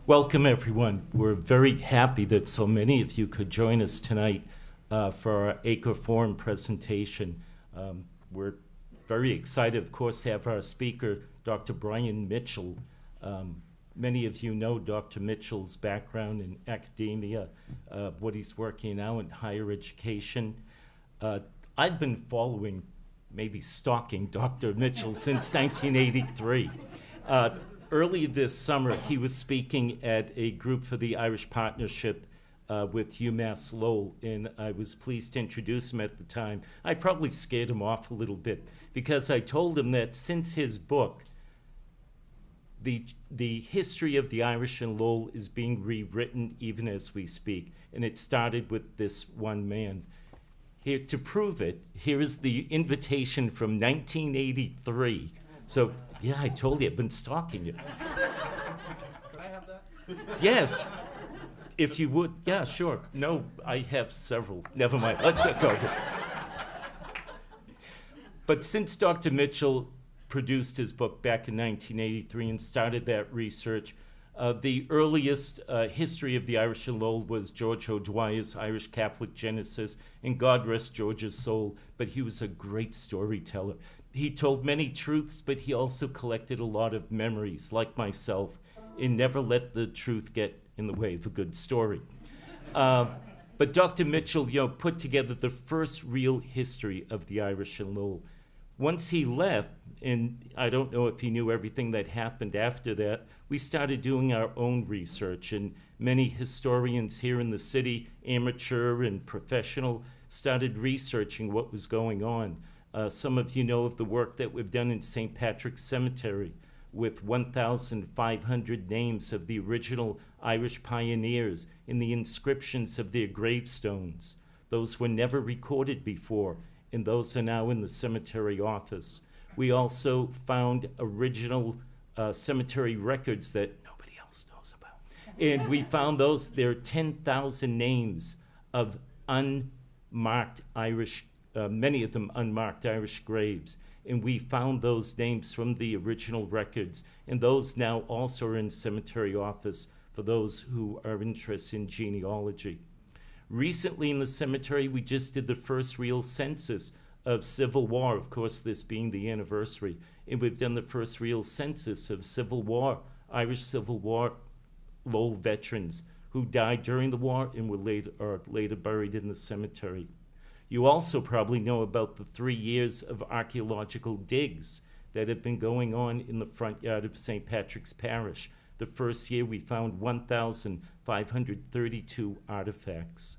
Welcome, everyone. We're very happy that so many of you could join us tonight for our Acre Forum presentation. We're very excited, of course, to have our speaker, Dr. Brian Mitchell. Many of you know Dr. Mitchell's background in academia, what he's working now in higher education. I've been following, maybe stalking Dr. Mitchell since 1983. Early this summer, he was speaking at a group for the Irish Partnership with UMass Lowell, and I was pleased to introduce him at the time. I probably scared him off a little bit because I told him that since his book, the history of the Irish in Lowell is being rewritten even as we speak, and it started with this one man. Here, to prove it, here is the invitation from 1983. So, yeah, I told you, I've been stalking you. Could I have that? Yes, if you would. Yeah, sure. No, I have several. Never mind. Let's go. But since Dr. Mitchell produced his book back in 1983 and started that research, the earliest history of the Irish in Lowell was George O'Dwyer's Irish Catholic Genesis, and God rest George's soul, but he was a great storyteller. He told many truths, but he also collected a lot of memories, like myself, and never let the truth get in the way of a good story. But Dr. Mitchell, put together the first real history of the Irish in Lowell. Once he left, and I don't know if he knew everything that happened after that, we started doing our own research, and many historians here in the city, amateur and professional, started researching what was going on. Some of you know of the work that we've done in St. Patrick's Cemetery with 1,500 names of the original Irish pioneers in the inscriptions of their gravestones. Those were never recorded before, and those are now in the cemetery office. We also found original cemetery records that nobody else knows about. And we found those. There are 10,000 names of unmarked Irish, many of them unmarked Irish graves. And we found those names from the original records. And those now also are in cemetery office for those who are interested in genealogy. Recently in the cemetery, we just did the first real census of Civil War, of course, this being the anniversary. And we've done the first real census of Civil War, Irish Civil War Lowell veterans who died during the war and were later buried in the cemetery. You also probably know about the 3 years of archaeological digs that have been going on in the front yard of St. Patrick's Parish. The first year we found 1,532 artifacts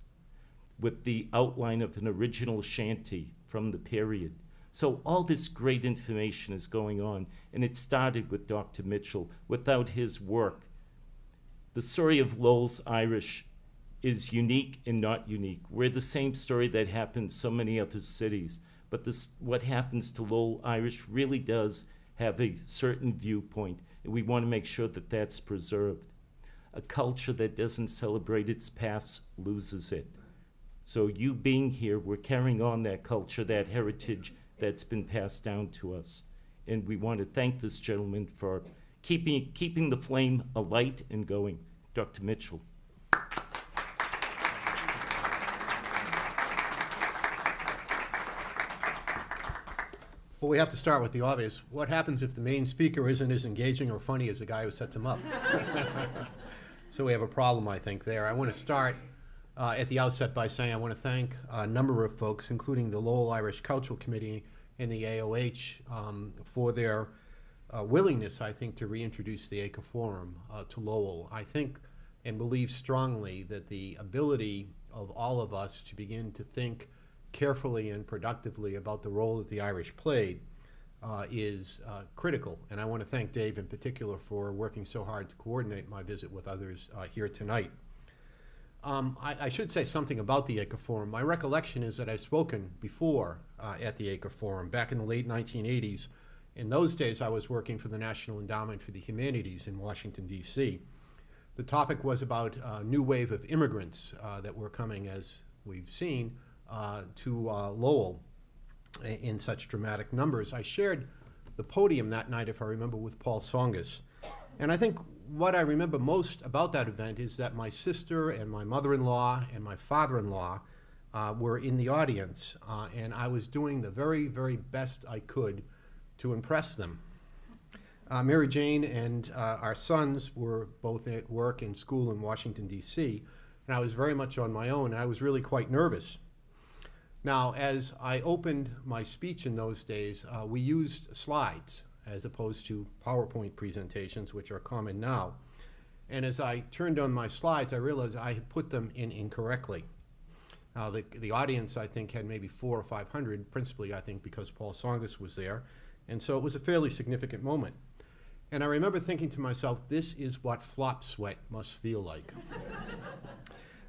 with the outline of an original shanty from the period. So all this great information is going on, and it started with Dr. Mitchell. Without his work, the story of Lowell's Irish is unique and not unique. We're the same story that happened in so many other cities, but what happens to Lowell Irish really does have a certain viewpoint, and we want to make sure that that's preserved. A culture that doesn't celebrate its past loses it. So you being here, we're carrying on that culture, that heritage that's been passed down to us. And we want to thank this gentleman for keeping the flame alight and going. Dr. Mitchell. Well, we have to start with the obvious. What happens if the main speaker isn't as engaging or funny as the guy who sets him up? So we have a problem, I think, there. I want to start at the outset by saying I want to thank a number of folks, including the Lowell Irish Cultural Committee and the AOH, for their willingness, I think, to reintroduce the Acre Forum to Lowell. I think and believe strongly that the ability of all of us to begin to think carefully and productively about the role that the Irish played is critical. And I want to thank Dave in particular for working so hard to coordinate my visit with others here tonight. I should say something about the Acre Forum. My recollection is that I've spoken before at the Acre Forum back in the late 1980s. In those days, I was working for the National Endowment for the Humanities in Washington, D.C. The topic was about a new wave of immigrants that were coming, as we've seen, to Lowell in such dramatic numbers. I shared the podium that night, if I remember, with Paul Songus. And I think what I remember most about that event is that my sister and my mother-in-law and my father-in-law were in the audience, and I was doing the very, very best I could to impress them. Mary Jane and our sons were both at work and school in Washington, D.C., and I was very much on my own, and I was really quite nervous. Now, as I opened my speech in those days, we used slides as opposed to PowerPoint presentations, which are common now. And as I turned on my slides, I realized I had put them in incorrectly. Now, the audience, I think, had maybe 400 or 500, principally, I think, because Paul Tsongas was there. And so it was a fairly significant moment. And I remember thinking to myself, this is what flop sweat must feel like.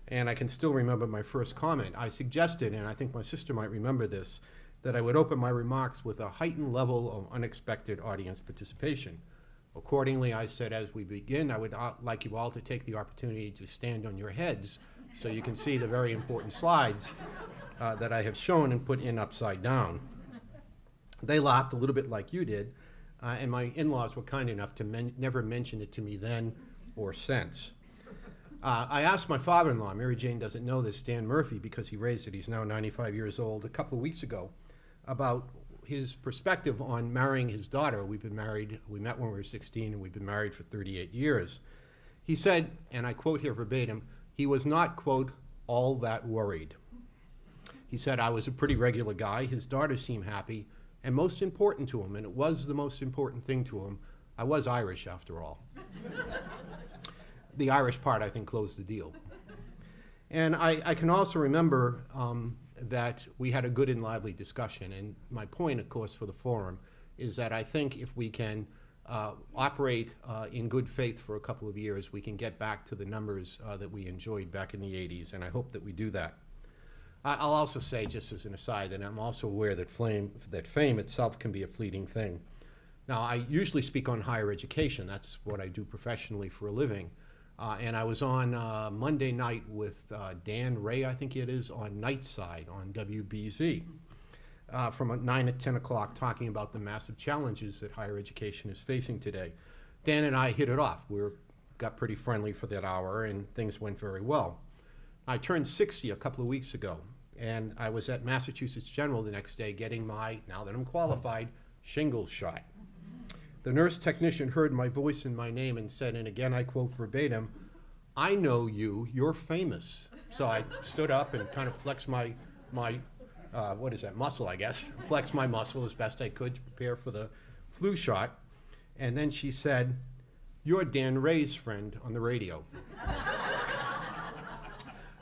And I can still remember my first comment. I suggested, and I think my sister might remember this, that I would open my remarks with a heightened level of unexpected audience participation. Accordingly, I said, as we begin, I would like you all to take the opportunity to stand on your heads so you can see the very important slides that I have shown and put in upside down. They laughed a little bit like you did, and my in-laws were kind enough to never mention it to me then or since. I asked my father-in-law, Mary Jane doesn't know this, Dan Murphy, because he raised it, he's now 95 years old, a couple of weeks ago, about his perspective on marrying his daughter. We've been married, we met when we were 16, and we've been married for 38 years. He said, and I quote here verbatim, he was not, quote, all that worried. He said, I was a pretty regular guy, his daughter seemed happy, and most important to him, and it was the most important thing to him, I was Irish after all. The Irish part, I think, closed the deal. And I can also remember that we had a good and lively discussion. And my point, of course, for the forum is that I think if we can operate in good faith for a couple of years, we can get back to the numbers that we enjoyed back in the 80s, and I hope that we do that. I'll also say, just as an aside, that I'm also aware that fame itself can be a fleeting thing. Now, I usually speak on higher education. That's what I do professionally for a living. And I was on Monday night with Dan Ray, I think it is, on Nightside on WBZ from 9 to 10 o'clock, talking about the massive challenges that higher education is facing today. Dan and I hit it off. Got pretty friendly for that hour, and things went very well. I turned 60 a couple of weeks ago, and I was at Massachusetts General the next day getting my, now that I'm qualified, shingles shot. The nurse technician heard my voice and my name and said, and again I quote verbatim, I know you, you're famous. So I stood up and kind of flexed my what is that, muscle, I guess. Flexed my muscle as best I could to prepare for the flu shot. And then she said, you're Dan Ray's friend on the radio.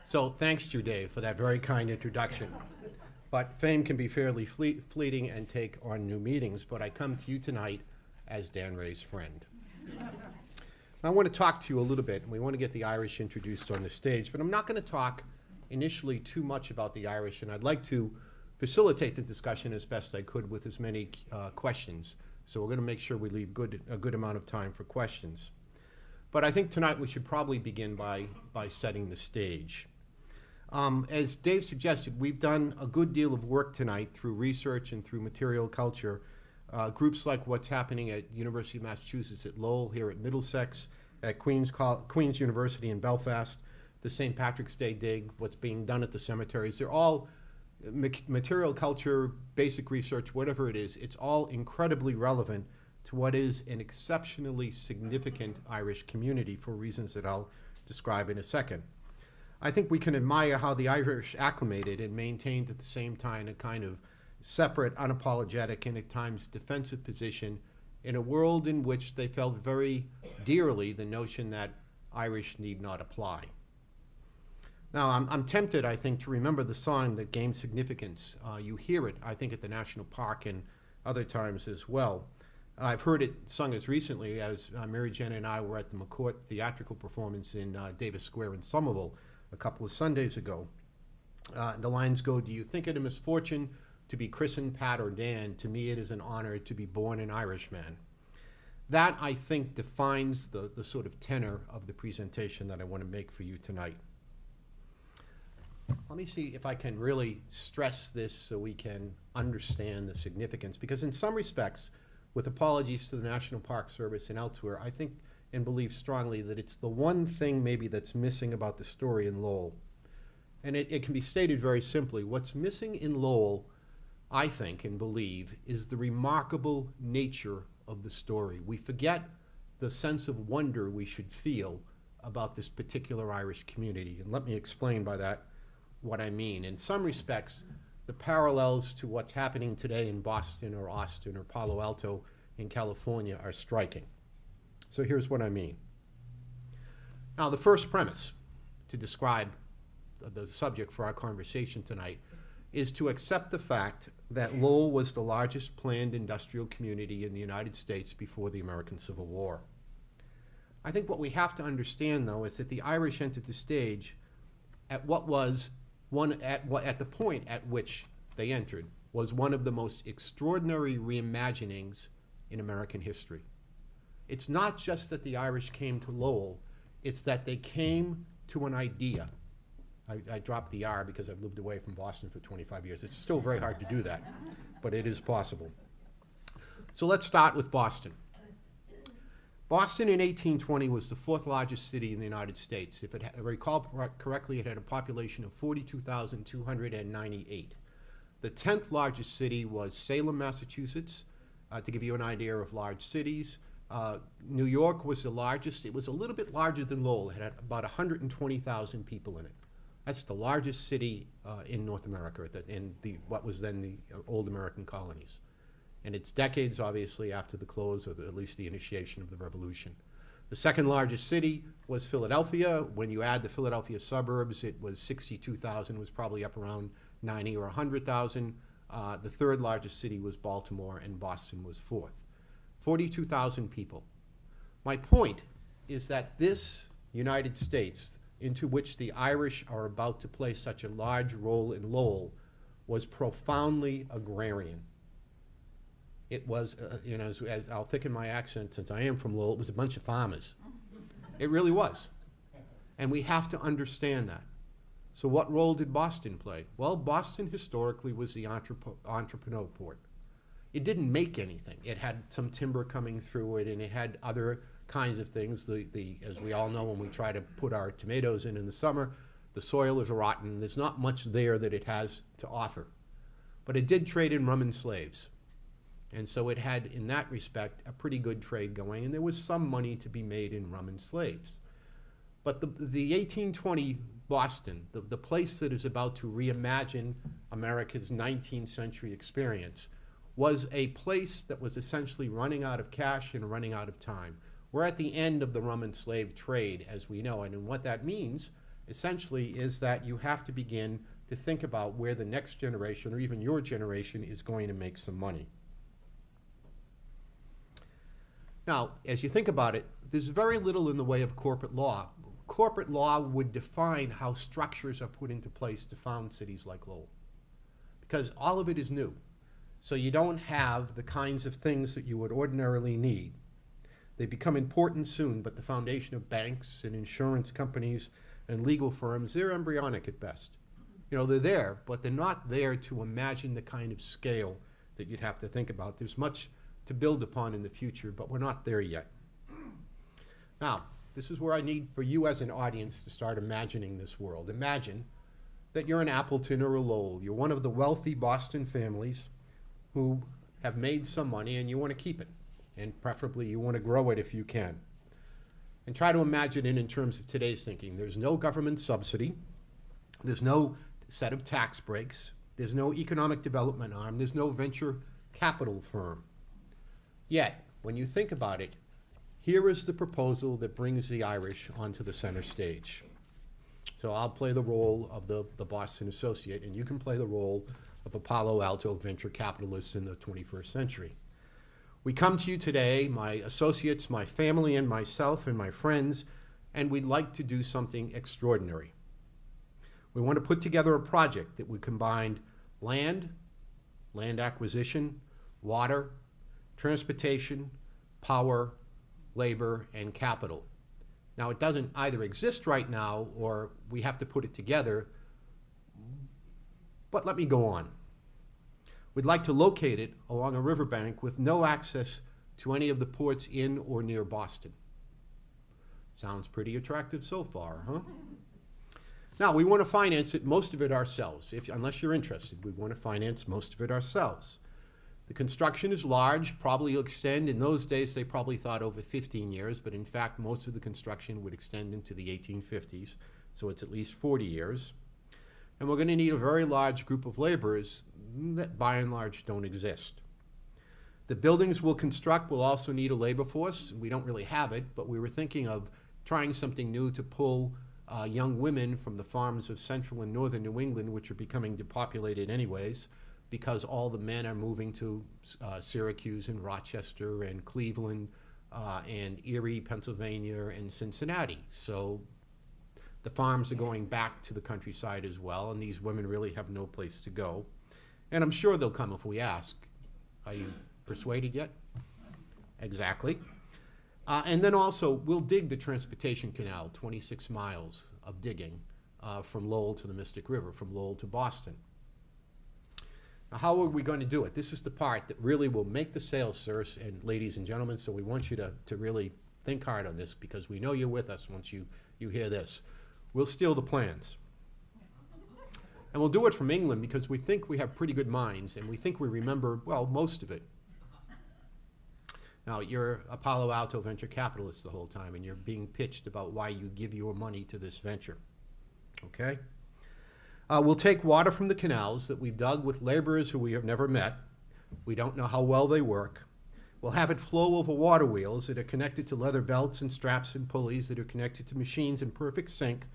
So thanks to you, Dave, for that very kind introduction. But fame can be fairly fleeting and take on new meanings, but I come to you tonight as Dan Ray's friend. I want to talk to you a little bit, and we want to get the Irish introduced on the stage, but I'm not going to talk initially too much about the Irish, and I'd like to facilitate the discussion as best I could with as many questions. So we're going to make sure we leave a good amount of time for questions. But I think tonight we should probably begin by setting the stage. As Dave suggested, we've done a good deal of work tonight through research and through material culture. Groups like what's happening at University of Massachusetts at Lowell, here at Middlesex, at Queen's University in Belfast, the St. Patrick's Day dig, what's being done at the cemeteries. They're all material culture, basic research, whatever it is. It's all incredibly relevant to what is an exceptionally significant Irish community for reasons that I'll describe in a second. I think we can admire how the Irish acclimated and maintained at the same time a kind of separate, unapologetic, and at times defensive position in a world in which they felt very dearly the notion that Irish need not apply. Now, I'm tempted, I think, to remember the song that gained significance. You hear it, I think, at the National Park and other times as well. I've heard it sung as recently as Mary Jane and I were at the McCourt theatrical performance in Davis Square in Somerville a couple of Sundays ago. The lines go, do you think it a misfortune to be christened Pat or Dan? To me it is an honor to be born an Irishman. That, I think, defines the sort of tenor of the presentation that I want to make for you tonight. Let me see if I can really stress this so we can understand the significance, because in some respects, with apologies to the National Park Service and elsewhere, I think and believe strongly that it's the one thing maybe that's missing about the story in Lowell. And it can be stated very simply. What's missing in Lowell, I think and believe, is the remarkable nature of the story. We forget the sense of wonder we should feel about this particular Irish community. And let me explain by that what I mean. In some respects, the parallels to what's happening today in Boston or Austin or Palo Alto in California are striking. So here's what I mean. Now, the first premise to describe the subject for our conversation tonight is to accept the fact that Lowell was the largest planned industrial community in the United States before the American Civil War. I think what we have to understand, though, is that the Irish entered the stage at the point at which they entered was one of the most extraordinary reimaginings in American history. It's not just that the Irish came to Lowell, it's that they came to an idea. I dropped the R because I've lived away from Boston for 25 years. It's still very hard to do that, but it is possible. So let's start with Boston. Boston in 1820 was the fourth largest city in the United States. If I recall correctly, it had a population of 42,298. The 10th largest city was Salem, Massachusetts, to give you an idea of large cities. New York was the largest. It was a little bit larger than Lowell. It had about 120,000 people in it. That's the largest city in North America, in what was then the old American colonies. And it's decades, obviously, after the close, or at least the initiation of the Revolution. The second largest city was Philadelphia. When you add the Philadelphia suburbs, it was 62,000, was probably up around 90 or 100,000. The third largest city was Baltimore, and Boston was fourth. 42,000 people. My point is that this United States, into which the Irish are about to play such a large role in Lowell, was profoundly agrarian. It was, as I'll thicken my accent since I am from Lowell, it was a bunch of farmers. It really was. And we have to understand that. So what role did Boston play? Well, Boston historically was the entrepreneur port. It didn't make anything. It had some timber coming through it, and it had other kinds of things. As we all know, when we try to put our tomatoes in the summer, the soil is rotten. There's not much there that it has to offer. But it did trade in rum and slaves. And so it had, in that respect, a pretty good trade going, and there was some money to be made in rum and slaves. But the 1820 Boston, the place that is about to reimagine America's 19th century experience, was a place that was essentially running out of cash and running out of time. We're at the end of the rum and slave trade as we know it, and what that means essentially is that you have to begin to think about where the next generation, or even your generation, is going to make some money. Now, as you think about it, there's very little in the way of corporate law. Corporate law would define how structures are put into place to found cities like Lowell, because all of it is new. So you don't have the kinds of things that you would ordinarily need. They become important soon, but the foundation of banks and insurance companies and legal firms, they're embryonic at best. You know, they're there, but they're not there to imagine the kind of scale that you'd have to think about. There's much to build upon in the future, but we're not there yet. Now, this is where I need for you as an audience to start imagining this world. Imagine that you're an Appleton or a Lowell. You're one of the wealthy Boston families who have made some money and you want to keep it. And preferably you want to grow it if you can. And try to imagine it in terms of today's thinking. There's no government subsidy. There's no set of tax breaks. There's no economic development arm. There's no venture capital firm. Yet, when you think about it, here is the proposal that brings the Irish onto the center stage. So I'll play the role of the Boston associate, and you can play the role of a Palo Alto venture capitalist in the 21st century. We come to you today, my associates, my family, and myself, and my friends, and we'd like to do something extraordinary. We want to put together a project that would combine land acquisition, water, transportation, power, labor, and capital. Now, it doesn't either exist right now or we have to put it together, but let me go on. We'd like to locate it along a riverbank with no access to any of the ports in or near Boston. Sounds pretty attractive so far, huh? Now, we want to finance it, most of it ourselves. Unless you're interested, we want to finance most of it ourselves. The construction is large, probably will extend. In those days, they probably thought over 15 years, but in fact, most of the construction would extend into the 1850s, so it's at least 40 years. And we're going to need a very large group of laborers that, by and large, don't exist. The buildings we'll construct will also need a labor force. We don't really have it, but we were thinking of trying something new to pull young women from the farms of central and northern New England, which are becoming depopulated anyways, because all the men are moving to Syracuse and Rochester and Cleveland and Erie, Pennsylvania, and Cincinnati. So the farms are going back to the countryside as well, and these women really have no place to go. And I'm sure they'll come if we ask. Are you persuaded yet? Exactly. And then also, we'll dig the transportation canal, 26 miles of digging from Lowell to the Mystic River, from Lowell to Boston. Now, how are we going to do it? This is the part that really will make the sale, sirs and ladies and gentlemen, so we want you to really think hard on this, because we know you're with us once you hear this. We'll steal the plans. And we'll do it from England because we think we have pretty good minds, and we think we remember, well, most of it. Now, you're a Palo Alto venture capitalist the whole time, and you're being pitched about why you give your money to this venture, okay? We'll take water from the canals that we've dug with laborers who we have never met. We don't know how well they work. We'll have it flow over water wheels that are connected to leather belts and straps and pulleys that are connected to machines in perfect sync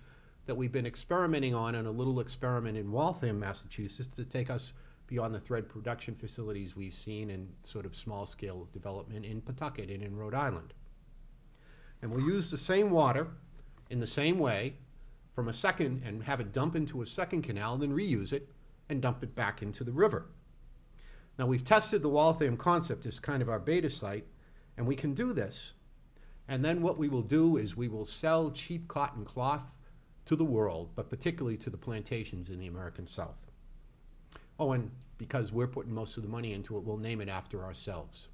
that we've been experimenting on in a little experiment in Waltham, Massachusetts, to take us beyond the thread production facilities we've seen in sort of small-scale development in Pawtucket and in Rhode Island. And we'll use the same water in the same way from a second, and have it dump into a second canal, then reuse it and dump it back into the river. Now, we've tested the Waltham concept as kind of our beta site, and we can do this. And then what we will do is we will sell cheap cotton cloth to the world, but particularly to the plantations in the American South. Oh, and because we're putting most of the money into it, we'll name it after ourselves.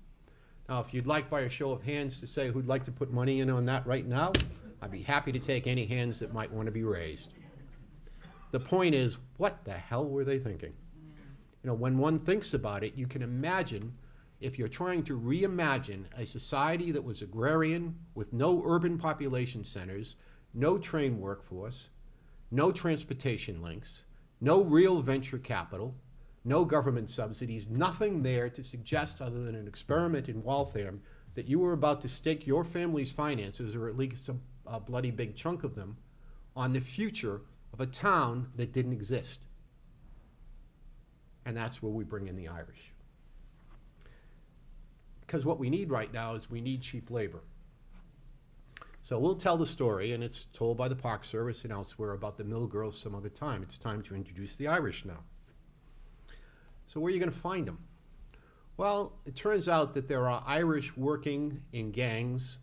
Now, if you'd like by a show of hands to say who'd like to put money in on that right now, I'd be happy to take any hands that might want to be raised. The point is, what the hell were they thinking? You know, when one thinks about it, you can imagine, if you're trying to reimagine a society that was agrarian with no urban population centers, no trained workforce, no transportation links, no real venture capital, no government subsidies, nothing there to suggest other than an experiment in Waltham that you were about to stake your family's finances, or at least a bloody big chunk of them, on the future of a town that didn't exist. And that's where we bring in the Irish. Because what we need right now is we need cheap labor. So we'll tell the story, and it's told by the Park Service and elsewhere about the mill girls some other time. It's time to introduce the Irish now. So where are you going to find them? Well, it turns out that there are Irish working in gangs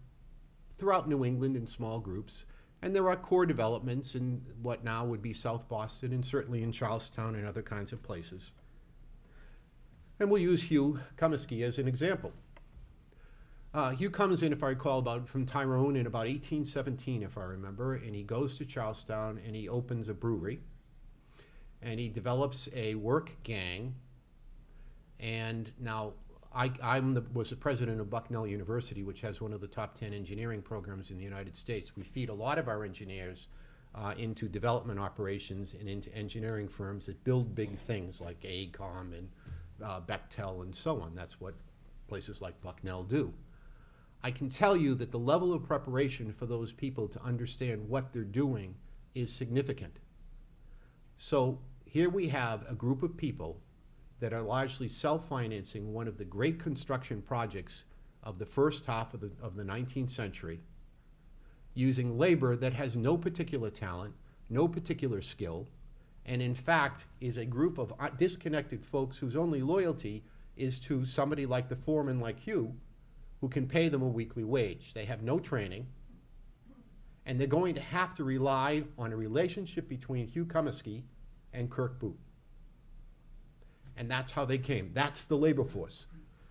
throughout New England in small groups, and there are core developments in what now would be South Boston, and certainly in Charlestown and other kinds of places. And we'll use Hugh Comiskey as an example. Hugh comes in, if I recall, from Tyrone in about 1817, if I remember, and he goes to Charlestown and he opens a brewery, and he develops a work gang. And now I was the president of Bucknell University, which has one of the top 10 engineering programs in the United States. We feed a lot of our engineers into development operations and into engineering firms that build big things like AECOM and Bechtel and so on. That's what places like Bucknell do. I can tell you that the level of preparation for those people to understand what they're doing is significant. So here we have a group of people that are largely self-financing one of the great construction projects of the first half of the 19th century, using labor that has no particular talent, no particular skill, and in fact is a group of disconnected folks whose only loyalty is to somebody like the foreman like Hugh, who can pay them a weekly wage. They have no training, and they're going to have to rely on a relationship between Hugh Comiskey and Kirk Boot. And that's how they came. That's the labor force.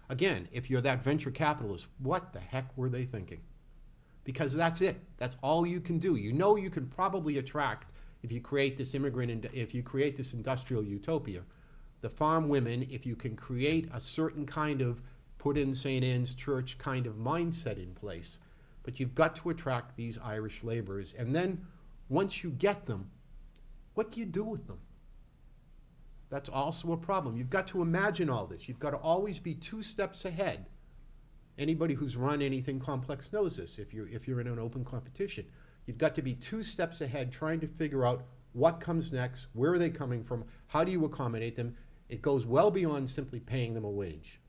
Again, if you're that venture capitalist, what the heck were they thinking? because that's it. That's all you can do. You know you can probably attract, if you create this if you create this industrial utopia, the farm women, if you can create a certain kind of put in St. Anne's Church kind of mindset in place. But you've got to attract these Irish laborers. And then once you get them, what do you do with them? That's also a problem. You've got to imagine all this. You've got to always be 2 steps ahead. Anybody who's run anything complex knows this. If you're in an open competition, you've got to be 2 steps ahead trying to figure out what comes next, where are they coming from, how do you accommodate them. It goes well beyond simply paying them a wage.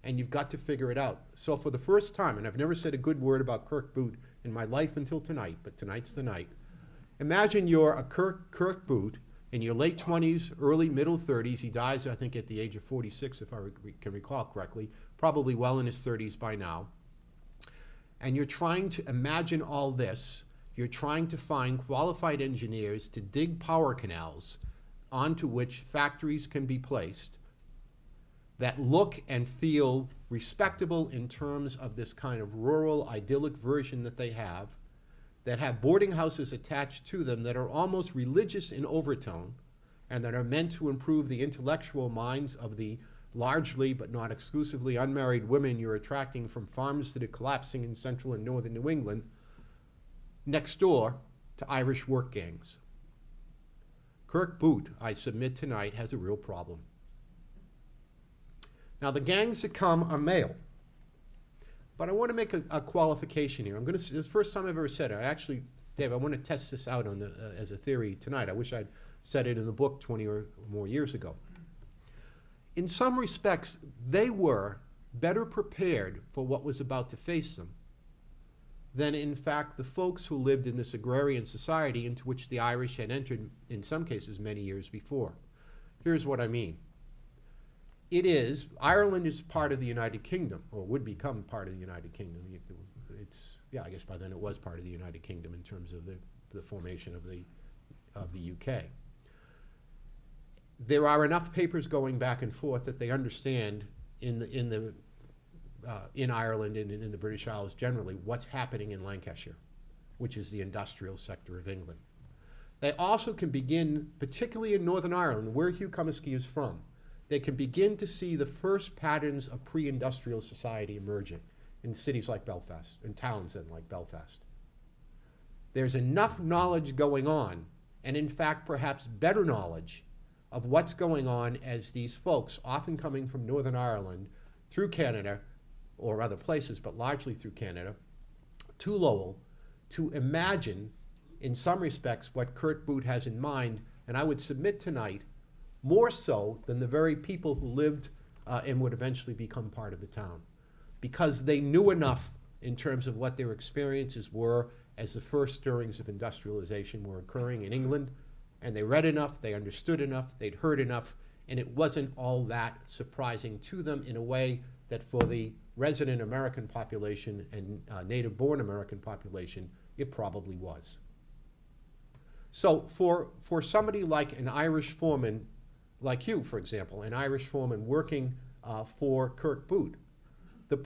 And you've got to figure it out. So for the first time, and I've never said a good word about Kirk Boot in my life until tonight, but tonight's the night. Imagine you're a Kirk Boot in your late 20s, early middle 30s. He dies, I think, at the age of 46, if I can recall correctly, probably well in his 30s by now. And you're trying to imagine all this. You're trying to find qualified engineers to dig power canals onto which factories can be placed that look and feel respectable in terms of this kind of rural, idyllic version that they have, that have boarding houses attached to them that are almost religious in overtone, and that are meant to improve the intellectual minds of the largely but not exclusively unmarried women you're attracting from farms that are collapsing in central and northern New England, next door to Irish work gangs. Kirk Boot, I submit tonight, has a real problem. Now, the gangs that come are male. But I want to make a qualification here. This is the first time I've ever said it. Actually, Dave, I want to test this out on as a theory tonight. I wish I'd said it in the book 20 or more years ago. In some respects, they were better prepared for what was about to face them than, in fact, the folks who lived in this agrarian society into which the Irish had entered, in some cases, many years before. Here's what I mean. Ireland is part of the United Kingdom, or would become part of the United Kingdom. I guess by then it was part of the United Kingdom in terms of the formation of the UK. There are enough papers going back and forth that they understand in Ireland and in the British Isles generally what's happening in Lancashire, which is the industrial sector of England. They also can begin, particularly in Northern Ireland, where Hugh Comiskey is from, they can begin to see the first patterns of pre-industrial society emerging in cities like Belfast, in towns then like Belfast. There's enough knowledge going on, and in fact perhaps better knowledge of what's going on as these folks, often coming from Northern Ireland, through Canada, or other places, but largely through Canada, to Lowell, to imagine, in some respects, what Kirk Boot has in mind, and I would submit tonight, more so than the very people who lived and would eventually become part of the town. Because they knew enough in terms of what their experiences were as the first stirrings of industrialization were occurring in England, and they read enough, they understood enough, they'd heard enough, and it wasn't all that surprising to them in a way that for the resident American population and native-born American population, it probably was. So for somebody like an Irish foreman, like you, for example, an Irish foreman working for Kirk Boot, the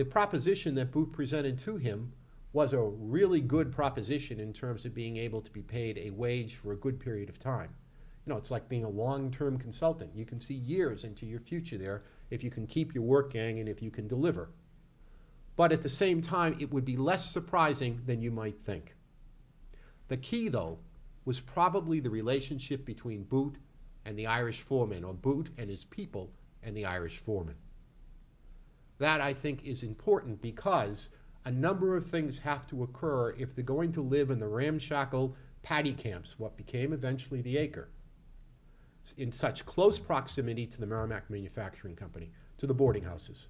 proposition that Boot presented to him was a really good proposition in terms of being able to be paid a wage for a good period of time. You know, it's like being a long-term consultant. You can see years into your future there if you can keep your work gang and if you can deliver. But at the same time, it would be less surprising than you might think. The key, though, was probably the relationship between Boot and the Irish foreman, or Boot and his people and the Irish foreman. That, I think, is important because a number of things have to occur if they're going to live in the ramshackle Paddy Camps, what became eventually the Acre, in such close proximity to the Merrimack Manufacturing Company, to the boarding houses.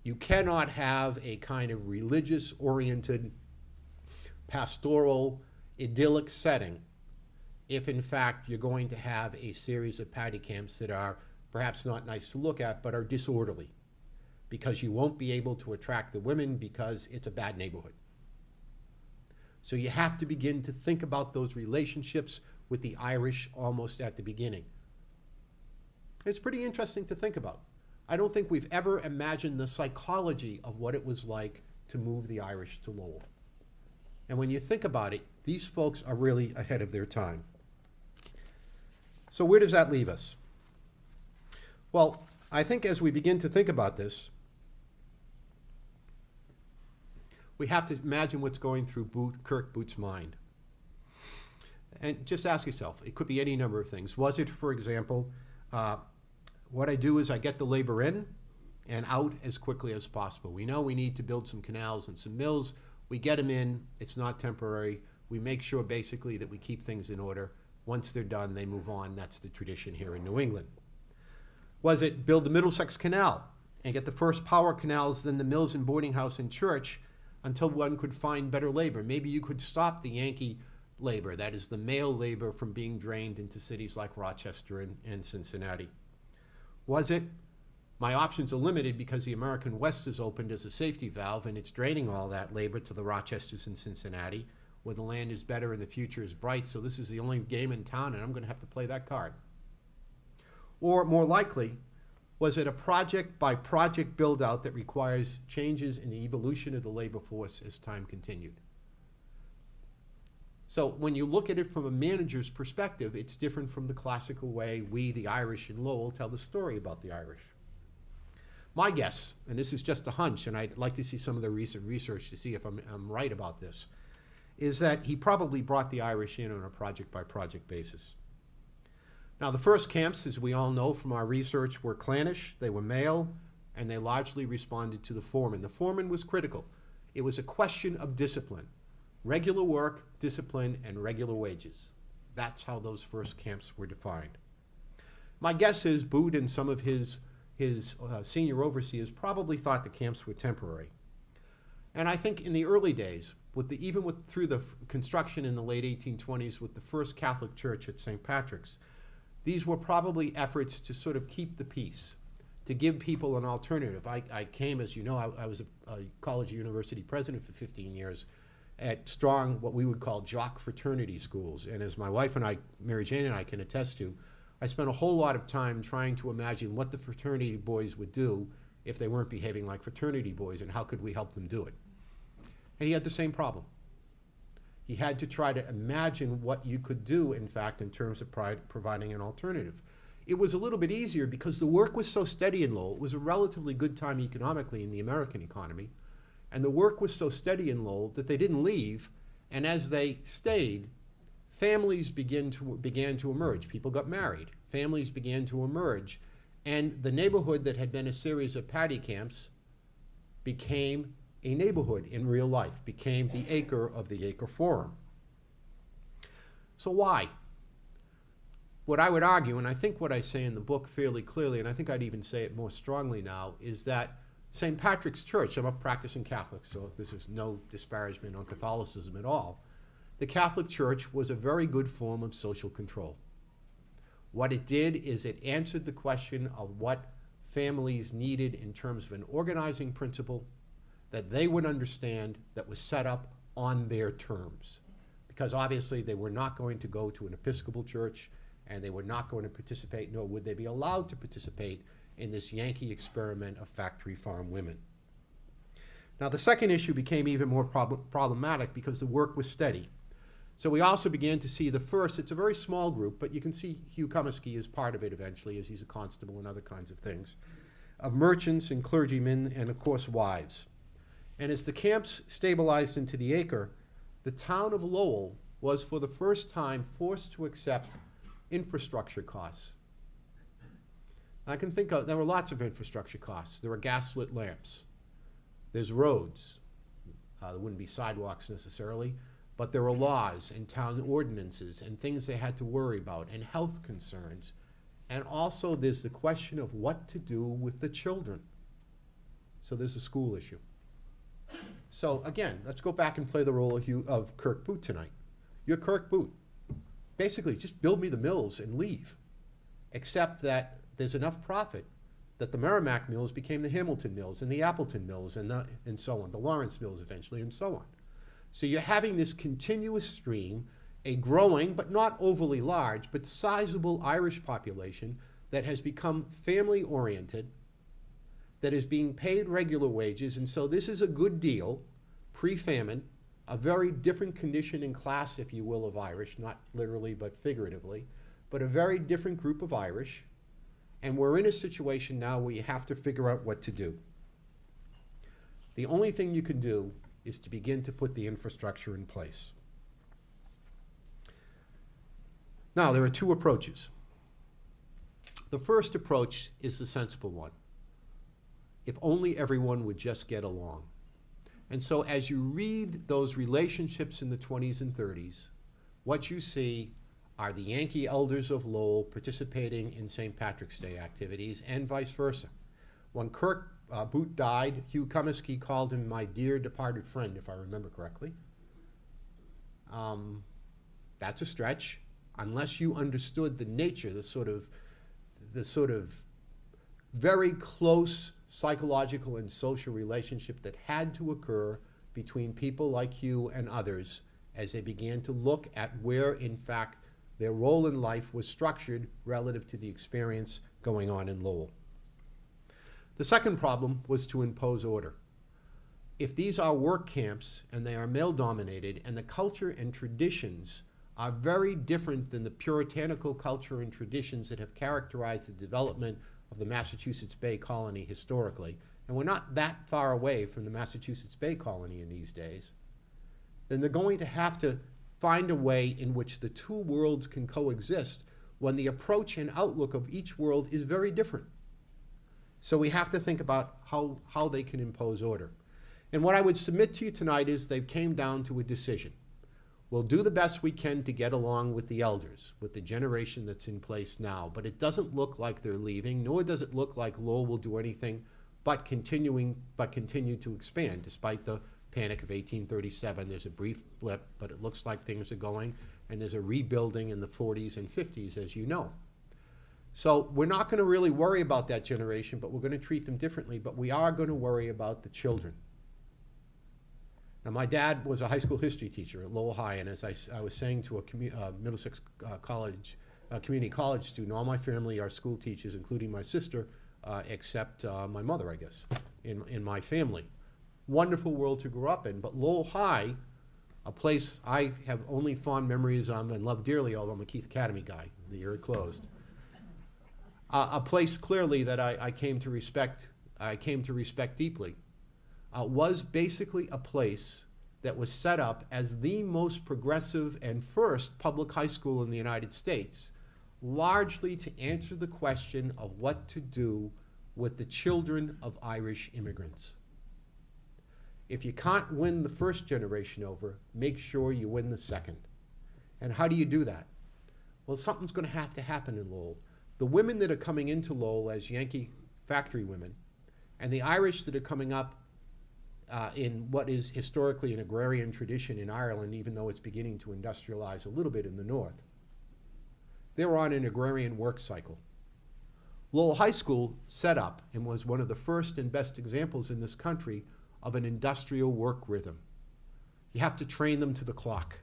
You cannot have a kind of religious-oriented, pastoral, idyllic setting if, in fact, you're going to have a series of Paddy Camps that are perhaps not nice to look at, but are disorderly, because you won't be able to attract the women because it's a bad neighborhood. So you have to begin to think about those relationships with the Irish almost at the beginning. It's pretty interesting to think about. I don't think we've ever imagined the psychology of what it was like to move the Irish to Lowell. And when you think about it, these folks are really ahead of their time. So where does that leave us? Well, I think as we begin to think about this, we have to imagine what's going through Kirk Booth's mind. And just ask yourself, it could be any number of things. Was it, for example, what I do is I get the labor in and out as quickly as possible. We know we need to build some canals and some mills. We get them in. It's not temporary. We make sure basically that we keep things in order. Once they're done, they move on. That's the tradition here in New England. Was it build the Middlesex Canal and get the first power canals, then the mills and boarding house and church until one could find better labor? Maybe you could stop the Yankee labor, that is the male labor, from being drained into cities like Rochester and Cincinnati. Was it, my options are limited because the American West is opened as a safety valve and it's draining all that labor to the Rochesters and Cincinnati, where the land is better and the future is bright, so this is the only game in town and I'm going to have to play that card? Or more likely, was it a project by project build out that requires changes in the evolution of the labor force as time continued? So when you look at it from a manager's perspective, it's different from the classical way we, the Irish in Lowell, tell the story about the Irish. My guess, and this is just a hunch, and I'd like to see some of the recent research to see if I'm right about this, is that he probably brought the Irish in on a project-by-project basis. Now, the first camps, as we all know from our research, were clannish, they were male, and they largely responded to the foreman. The foreman was critical. It was a question of discipline. Regular work, discipline, and regular wages. That's how those first camps were defined. My guess is Booth and some of his senior overseers probably thought the camps were temporary. And I think in the early days, through the construction in the late 1820s with the first Catholic church at St. Patrick's, these were probably efforts to sort of keep the peace, to give people an alternative. I came, as you know, I was a college or university president for 15 years at strong, what we would call jock fraternity schools. And as my wife and I, Mary Jane and I, can attest to, I spent a whole lot of time trying to imagine what the fraternity boys would do if they weren't behaving like fraternity boys, and how could we help them do it. And he had the same problem. He had to try to imagine what you could do, in fact, in terms of providing an alternative. It was a little bit easier because the work was so steady in Lowell. It was a relatively good time economically in the American economy. And the work was so steady in Lowell that they didn't leave. And as they stayed, families began to emerge. People got married. Families began to emerge. And the neighborhood that had been a series of Paddy Camps became a neighborhood in real life, became the acre of the Acre Forum. So why? What I would argue, and I think what I say in the book fairly clearly, and I think I'd even say it more strongly now, is that St. Patrick's Church, I'm a practicing Catholic, so this is no disparagement on Catholicism at all. The Catholic Church was a very good form of social control. What it did is it answered the question of what families needed in terms of an organizing principle that they would understand, that was set up on their terms. Because obviously they were not going to go to an Episcopal church, and they were not going to participate, nor would they be allowed to participate in this Yankee experiment of factory farm women. Now, the second issue became even more problematic because the work was steady. So we also began to see the first, it's a very small group, but you can see Hugh Comiskey is part of it eventually, as he's a constable and other kinds of things, of merchants and clergymen and, of course, wives. And as the camps stabilized into the acre, the town of Lowell was for the first time forced to accept infrastructure costs. I can think of, there were lots of infrastructure costs. There were gas-lit lamps. There's roads. There wouldn't be sidewalks necessarily, but there were laws and town ordinances and things they had to worry about, and health concerns. And also there's the question of what to do with the children. So there's a school issue. So again, let's go back and play the role of Kirk Booth tonight. You're Kirk Booth. Basically, just build me the mills and leave. Except that there's enough profit that the Merrimack mills became the Hamilton mills and the Appleton mills and so on, the Lawrence mills eventually, and so on. So you're having this continuous stream, a growing, but not overly large, but sizable Irish population that has become family-oriented, that is being paid regular wages, and so this is a good deal, pre-famine, a very different condition and class, if you will, of Irish, not literally but figuratively, but a very different group of Irish, and we're in a situation now where you have to figure out what to do. The only thing you can do is to begin to put the infrastructure in place. Now, there are two approaches. The first approach is the sensible one. If only everyone would just get along. And so as you read those relationships in the 20s and 30s, what you see are the Yankee elders of Lowell participating in St. Patrick's Day activities and vice versa. When Kirk Boot died, Hugh Comiskey called him my dear departed friend, if I remember correctly. That's a stretch, unless you understood the nature, the sort of very close psychological and social relationship that had to occur between people like Hugh and others as they began to look at where, in fact, their role in life was structured relative to the experience going on in Lowell. The second problem was to impose order. If these are work camps and they are male-dominated and the culture and traditions are very different than the puritanical culture and traditions that have characterized the development of the Massachusetts Bay Colony historically, and we're not that far away from the Massachusetts Bay Colony in these days, then they're going to have to find a way in which the two worlds can coexist when the approach and outlook of each world is very different. So we have to think about how they can impose order. And what I would submit to you tonight is they came down to a decision. We'll do the best we can to get along with the elders, with the generation that's in place now, but it doesn't look like they're leaving, nor does it look like Lowell will do anything but continue to expand. Despite the Panic of 1837, there's a brief blip, but it looks like things are going, and there's a rebuilding in the 40s and 50s, as you know. So we're not going to really worry about that generation, but we're going to treat them differently, but we are going to worry about the children. Now, my dad was a high school history teacher at Lowell High, and as I was saying to a Middlesex community college student, all my family are school teachers, including my sister, except my mother, I guess, in my family. Wonderful world to grow up in, but Lowell High, a place I have only fond memories of and love dearly, although I'm a Keith Academy guy, the year it closed. A place clearly that I came to respect deeply, was basically a place that was set up as the most progressive and first public high school in the United States, largely to answer the question of what to do with the children of Irish immigrants. If you can't win the first generation over, make sure you win the second. And how do you do that? Well, something's going to happen in Lowell. The women that are coming into Lowell as Yankee factory women, and the Irish that are coming up in what is historically an agrarian tradition in Ireland, even though it's beginning to industrialize a little bit in the north, they're on an agrarian work cycle. Lowell High School set up and was one of the first and best examples in this country of an industrial work rhythm. You have to train them to the clock.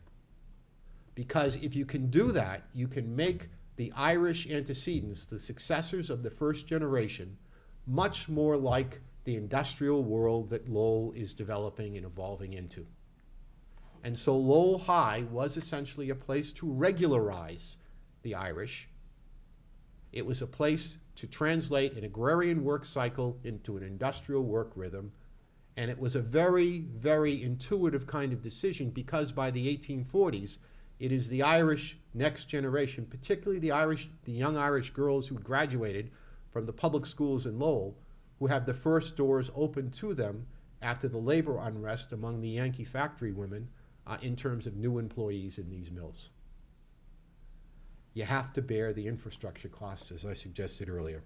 Because if you can do that, you can make the Irish antecedents, the successors of the first generation, much more like the industrial world that Lowell is developing and evolving into. And so Lowell High was essentially a place to regularize the Irish. It was a place to translate an agrarian work cycle into an industrial work rhythm. And it was a very, very intuitive kind of decision because by the 1840s, it is the Irish next generation, particularly the young Irish girls who graduated from the public schools in Lowell, who have the first doors open to them after the labor unrest among the Yankee factory women in terms of new employees in these mills. You have to bear the infrastructure costs, as I suggested earlier.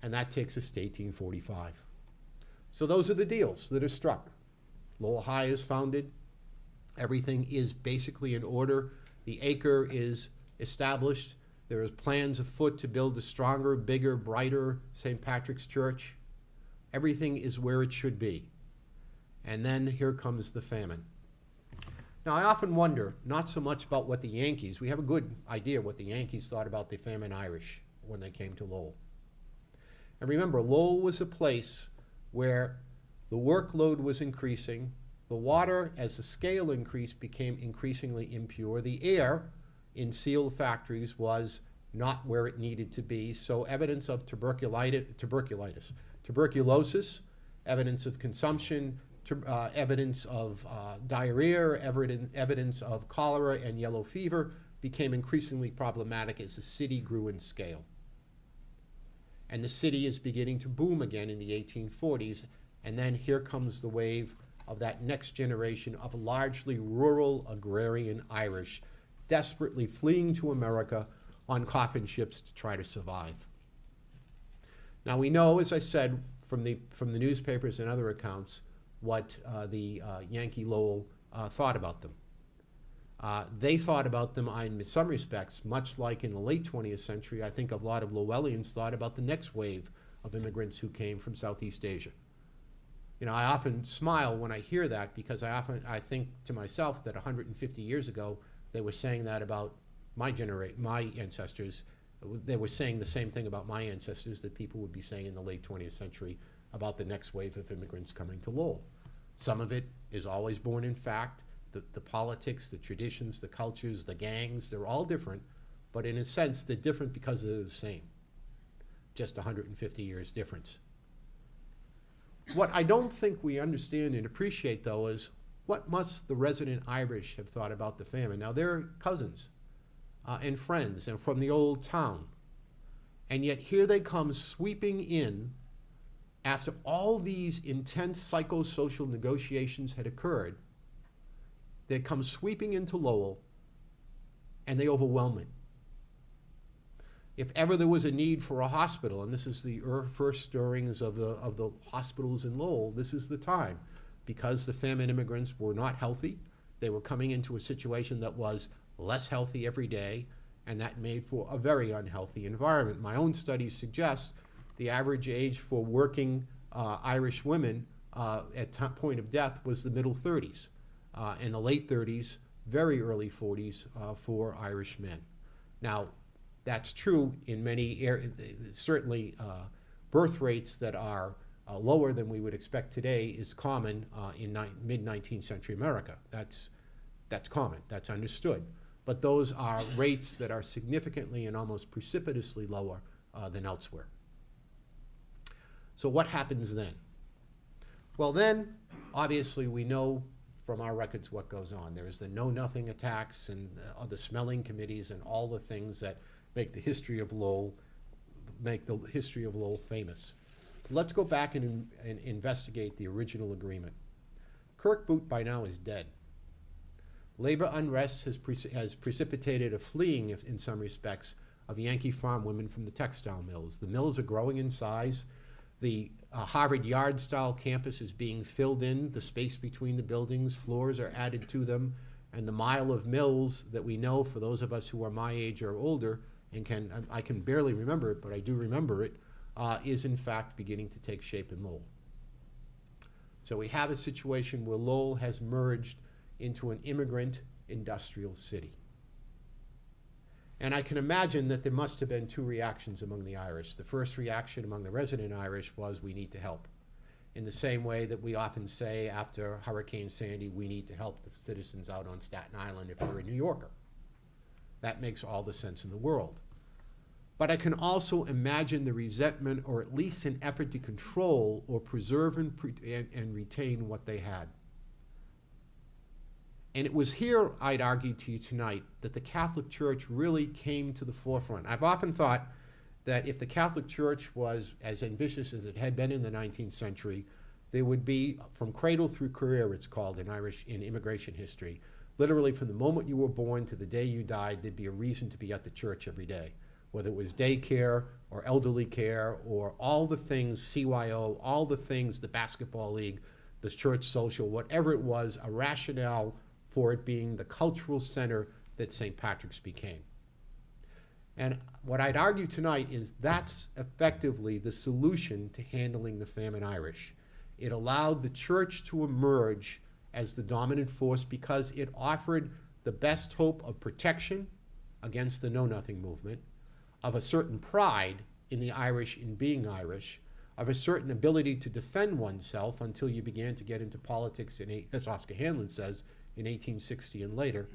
And that takes us to 1845. So those are the deals that are struck. Lowell High is founded. Everything is basically in order. The acre is established. There is plans afoot to build a stronger, bigger, brighter St. Patrick's Church. Everything is where it should be. And then here comes the famine. Now, I often wonder, not so much about what the Yankees, we have a good idea what the Yankees thought about the famine Irish when they came to Lowell. And remember, Lowell was a place where the workload was increasing, the water, as the scale increased, became increasingly impure, the air in seal factories was not where it needed to be, so evidence of tuberculosis, evidence of consumption, evidence of diarrhea, evidence of cholera and yellow fever became increasingly problematic as the city grew in scale. And the city is beginning to boom again in the 1840s, and then here comes the wave of that next generation of largely rural agrarian Irish desperately fleeing to America on coffin ships to try to survive. Now we know, as I said, from the newspapers and other accounts, what the Yankee Lowell thought about them. They thought about them, in some respects, much like in the late 20th century, I think a lot of Lowellians thought about the next wave of immigrants who came from Southeast Asia. You know, I often smile when I hear that because I think to myself that 150 years ago, they were saying that about my ancestors. They were saying the same thing about my ancestors that people would be saying in the late 20th century about the next wave of immigrants coming to Lowell. Some of it is always born in fact. The politics, the traditions, the cultures, the gangs, they're all different, but in a sense, they're different because they're the same. Just 150 years difference. What I don't think we understand and appreciate, though, is what must the resident Irish have thought about the famine? Now, they're cousins and friends and from the old town. And yet here they come sweeping in after all these intense psychosocial negotiations had occurred. They come sweeping into Lowell and they overwhelm it. If ever there was a need for a hospital, and this is the first stirrings of the hospitals in Lowell, this is the time. Because the famine immigrants were not healthy, they were coming into a situation that was less healthy every day, and that made for a very unhealthy environment. My own studies suggest the average age for working Irish women at point of death was the middle 30s, and the late 30s, very early 40s for Irish men. Now, that's true in many areas, certainly birth rates that are lower than we would expect today is common in mid-19th century America. That's common, that's understood. But those are rates that are significantly and almost precipitously lower than elsewhere. So what happens then? Well then, obviously we know from our records what goes on. There's the know-nothing attacks and the smelling committees and all the things that make the history of Lowell famous. Let's go back and investigate the original agreement. Kirk Boot by now is dead. Labor unrest has precipitated a fleeing, in some respects, of Yankee farm women from the textile mills. The mills are growing in size. The Harvard Yard-style campus is being filled in. The space between the buildings, floors are added to them, and the mile of mills that we know, for those of us who are my age or older, and I can barely remember it, but I do remember it, is in fact beginning to take shape in Lowell. So we have a situation where Lowell has merged into an immigrant industrial city. And I can imagine that there must have been two reactions among the Irish. The first reaction among the resident Irish was, we need to help. In the same way that we often say after Hurricane Sandy, we need to help the citizens out on Staten Island if you're a New Yorker. That makes all the sense in the world. But I can also imagine the resentment, or at least an effort to control or preserve and retain what they had. And it was here, I'd argue to you tonight, that the Catholic Church really came to the forefront. I've often thought that if the Catholic Church was as ambitious as it had been in the 19th century, there would be, from cradle through career, it's called in immigration history, literally from the moment you were born to the day you died, there'd be a reason to be at the church every day. Whether it was daycare or elderly care or all the things, CYO, all the things, the basketball league, the church social, whatever it was, a rationale for it being the cultural center that St. Patrick's became. And what I'd argue tonight is that's effectively the solution to handling the famine Irish. It allowed the church to emerge as the dominant force because it offered the best hope of protection against the know-nothing movement, of a certain pride in the Irish in being Irish, of a certain ability to defend oneself until you began to get into politics, as Oscar Hanlon says, in 1860 and later,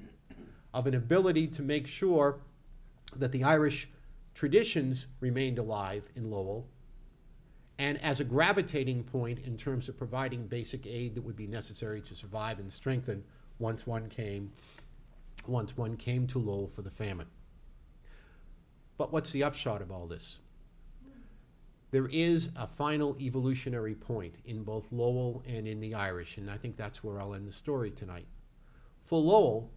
of an ability to make sure that the Irish traditions remained alive in Lowell, and as a gravitating point in terms of providing basic aid that would be necessary to survive and strengthen once one came to Lowell for the famine. But what's the upshot of all this? There is a final evolutionary point in both Lowell and in the Irish, and I think that's where I'll end the story tonight. For Lowell,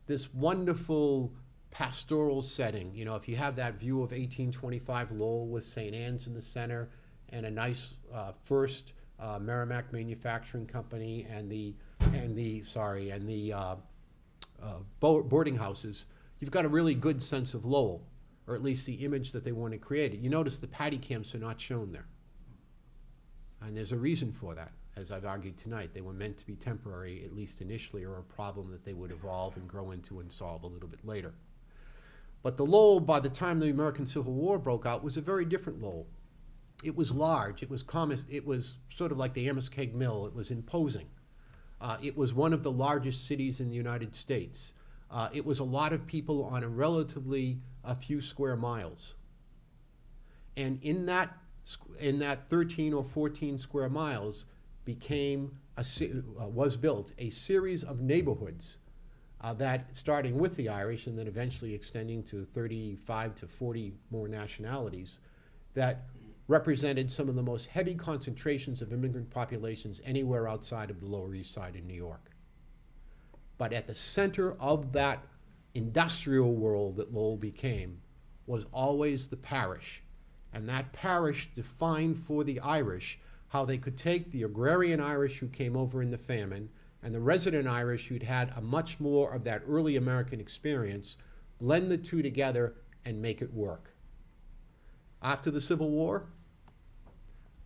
this wonderful pastoral setting, you know, if you have that view of 1825 Lowell with St. Anne's in the center and a nice first Merrimack Manufacturing Company and the boarding houses, you've got a really good sense of Lowell, or at least the image that they want to create. You notice the Paddy Camps are not shown there. And there's a reason for that, as I've argued tonight. They were meant to be temporary, at least initially, or a problem that they would evolve and grow into and solve a little bit later. But the Lowell, by the time the American Civil War broke out, was a very different Lowell. It was large, it was sort of like the Amoskeag Mill, it was imposing. It was one of the largest cities in the United States. It was a lot of people on a few square miles. And in that 13 or 14 square miles was built a series of neighborhoods that, starting with the Irish and then eventually extending to 35 to 40 more nationalities, that represented some of the most heavy concentrations of immigrant populations anywhere outside of the Lower East Side in New York. But at the center of that industrial world that Lowell became was always the parish. And that parish defined for the Irish how they could take the agrarian Irish who came over in the famine and the resident Irish who'd had a much more of that early American experience, blend the two together and make it work. After the Civil War,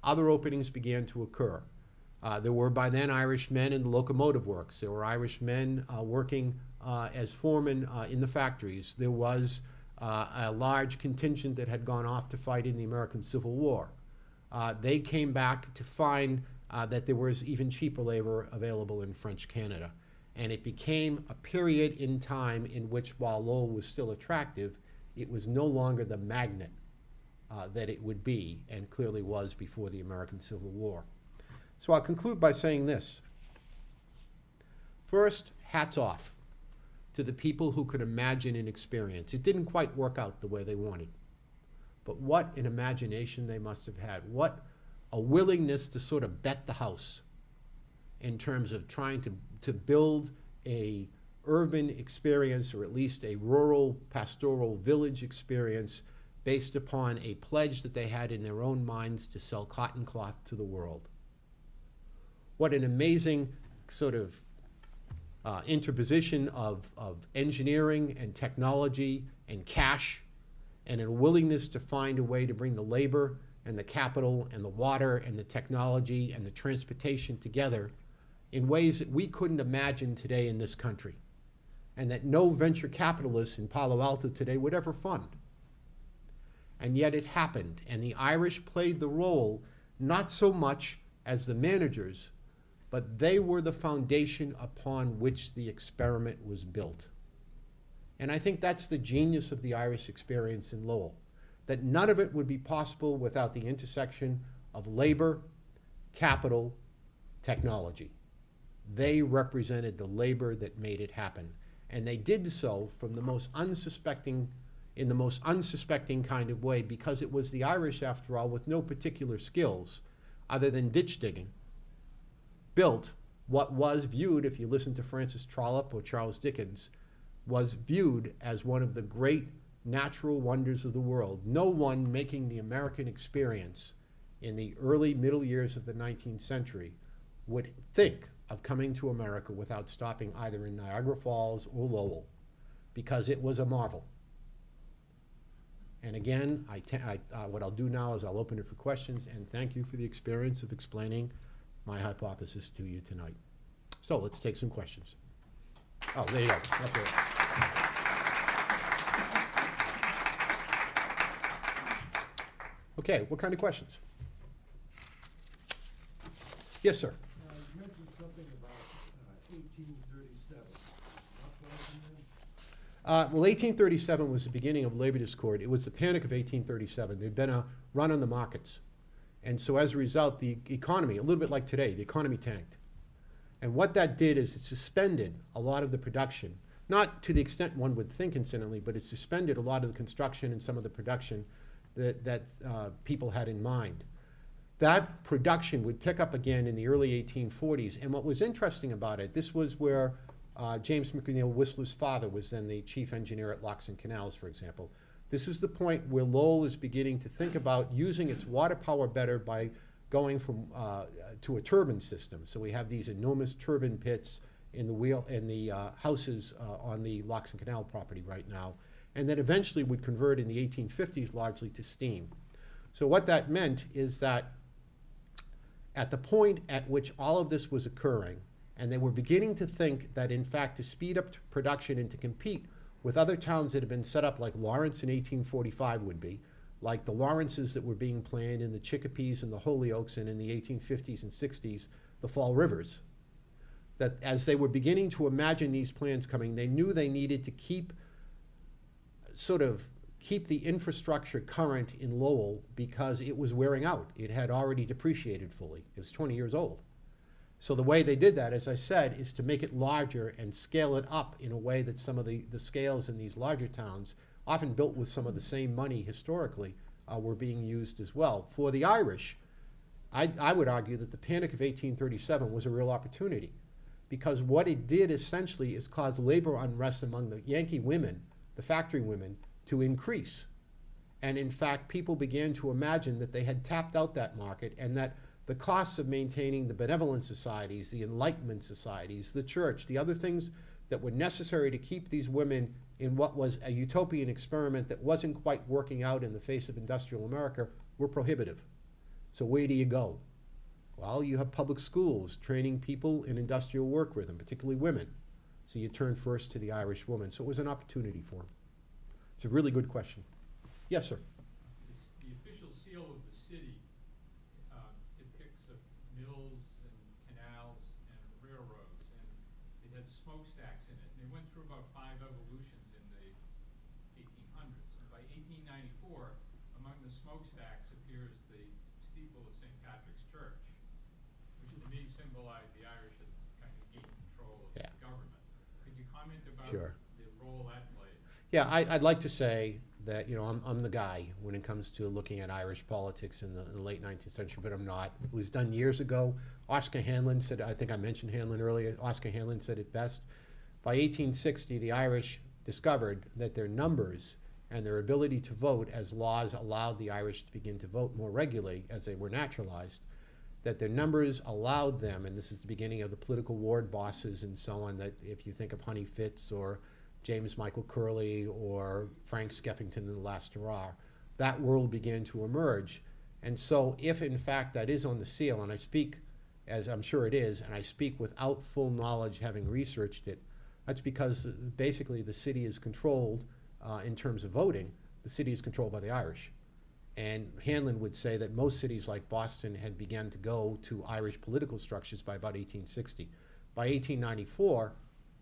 other openings began to occur. There were by then Irish men in the locomotive works. There were Irish men working as foremen in the factories. There was a large contingent that had gone off to fight in the American Civil War. They came back to find that there was even cheaper labor available in French Canada. And it became a period in time in which, while Lowell was still attractive, it was no longer the magnet that it would be, and clearly was before the American Civil War. So I'll conclude by saying this. First, hats off to the people who could imagine an experience. It didn't quite work out the way they wanted. But what an imagination they must have had. What a willingness to sort of bet the house in terms of trying to build a urban experience, or at least a rural pastoral village experience, based upon a pledge that they had in their own minds to sell cotton cloth to the world. What an amazing sort of interposition of engineering and technology and cash, and a willingness to find a way to bring the labor and the capital and the water and the technology and the transportation together in ways that we couldn't imagine today in this country, and that no venture capitalists in Palo Alto today would ever fund. And yet it happened, and the Irish played the role not so much as the managers, but they were the foundation upon which the experiment was built. And I think that's the genius of the Irish experience in Lowell, that none of it would be possible without the intersection of labor, capital, technology. They represented the labor that made it happen. And they did so from the most unsuspecting kind of way, because it was the Irish, after all, with no particular skills other than ditch digging, built what was viewed, if you listen to Francis Trollope or Charles Dickens, was viewed as one of the great natural wonders of the world. No one making the American experience in the early middle years of the 19th century would think of coming to America without stopping either in Niagara Falls or Lowell, because it was a marvel. And again, what I'll do now is I'll open it for questions, and thank you for the experience of explaining my hypothesis to you tonight. So let's take some questions. Oh, there you go. Up there. Okay, what kind of questions? Yes, sir. You mentioned something about 1837. Well, 1837 was the beginning of labor discord. It was the panic of 1837. There'd been a run on the markets. And so as a result, the economy, a little bit like today, the economy tanked. And what that did is it suspended a lot of the production, not to the extent one would think incidentally, but it suspended a lot of the construction and some of the production that people had in mind. That production would pick up again in the early 1840s. And what was interesting about it, this was where James McNeill Whistler's father was then the chief engineer at Locks and Canals, for example. This is the point where Lowell is beginning to think about using its water power better by going from to a turbine system. So we have these enormous turbine pits in the houses on the Locks and Canal property right now, and that eventually would convert in the 1850s largely to steam. So what that meant is that at the point at which all of this was occurring, and they were beginning to think that in fact to speed up production and to compete with other towns that had been set up like Lawrence in 1845 would be, like the Lawrences that were being planned in the Chickapees and the Hollyoaks and in the 1850s and 60s, the Fall Rivers, that as they were beginning to imagine these plans coming, they knew they needed to keep the infrastructure current in Lowell because it was wearing out. It had already depreciated fully. It was 20 years old. So the way they did that, as I said, is to make it larger and scale it up in a way that some of the scales in these larger towns, often built with some of the same money historically, were being used as well. For the Irish, I would argue that the Panic of 1837 was a real opportunity, because what it did essentially is cause labor unrest among the Yankee women, the factory women, to increase. And in fact, people began to imagine that they had tapped out that market and that the costs of maintaining the benevolent societies, the Enlightenment societies, the church, the other things that were necessary to keep these women in what was a utopian experiment that wasn't quite working out in the face of industrial America were prohibitive. So where do you go? Well, you have public schools training people in industrial work rhythm, particularly women. So you turn first to the Irish woman. So it was an opportunity for them. It's a really good question. Yes, sir. The official seal of the city depicts of mills and canals and railroads, and it has smokestacks in it. And it went through about 5 evolutions in the 1800s. And by 1894, among the smokestacks appears the steeple of St. Patrick's Church, which to me symbolized the Irish as kind of gaining control of the government. Could you comment about the role that played? Yeah, I'd like to say that, you know, I'm the guy when it comes to looking at Irish politics in the late 19th century, but I'm not. It was done years ago. Oscar Hanlon said, I think I mentioned Hanlon earlier, Oscar Hanlon said it best. By 1860, the Irish discovered that their numbers and their ability to vote, as laws allowed the Irish to begin to vote more regularly as they were naturalized, that their numbers allowed them, and this is the beginning of the political ward bosses and so on, that if you think of Honey Fitz or James Michael Curley or Frank Skeffington in the last hurrah, that world began to emerge. And so if in fact that is on the seal, and I speak as I'm sure it is, and I speak without full knowledge having researched it, that's because basically the city is controlled, in terms of voting, the city is controlled by the Irish. And Hanlon would say that most cities like Boston had begun to go to Irish political structures by about 1860. By 1894,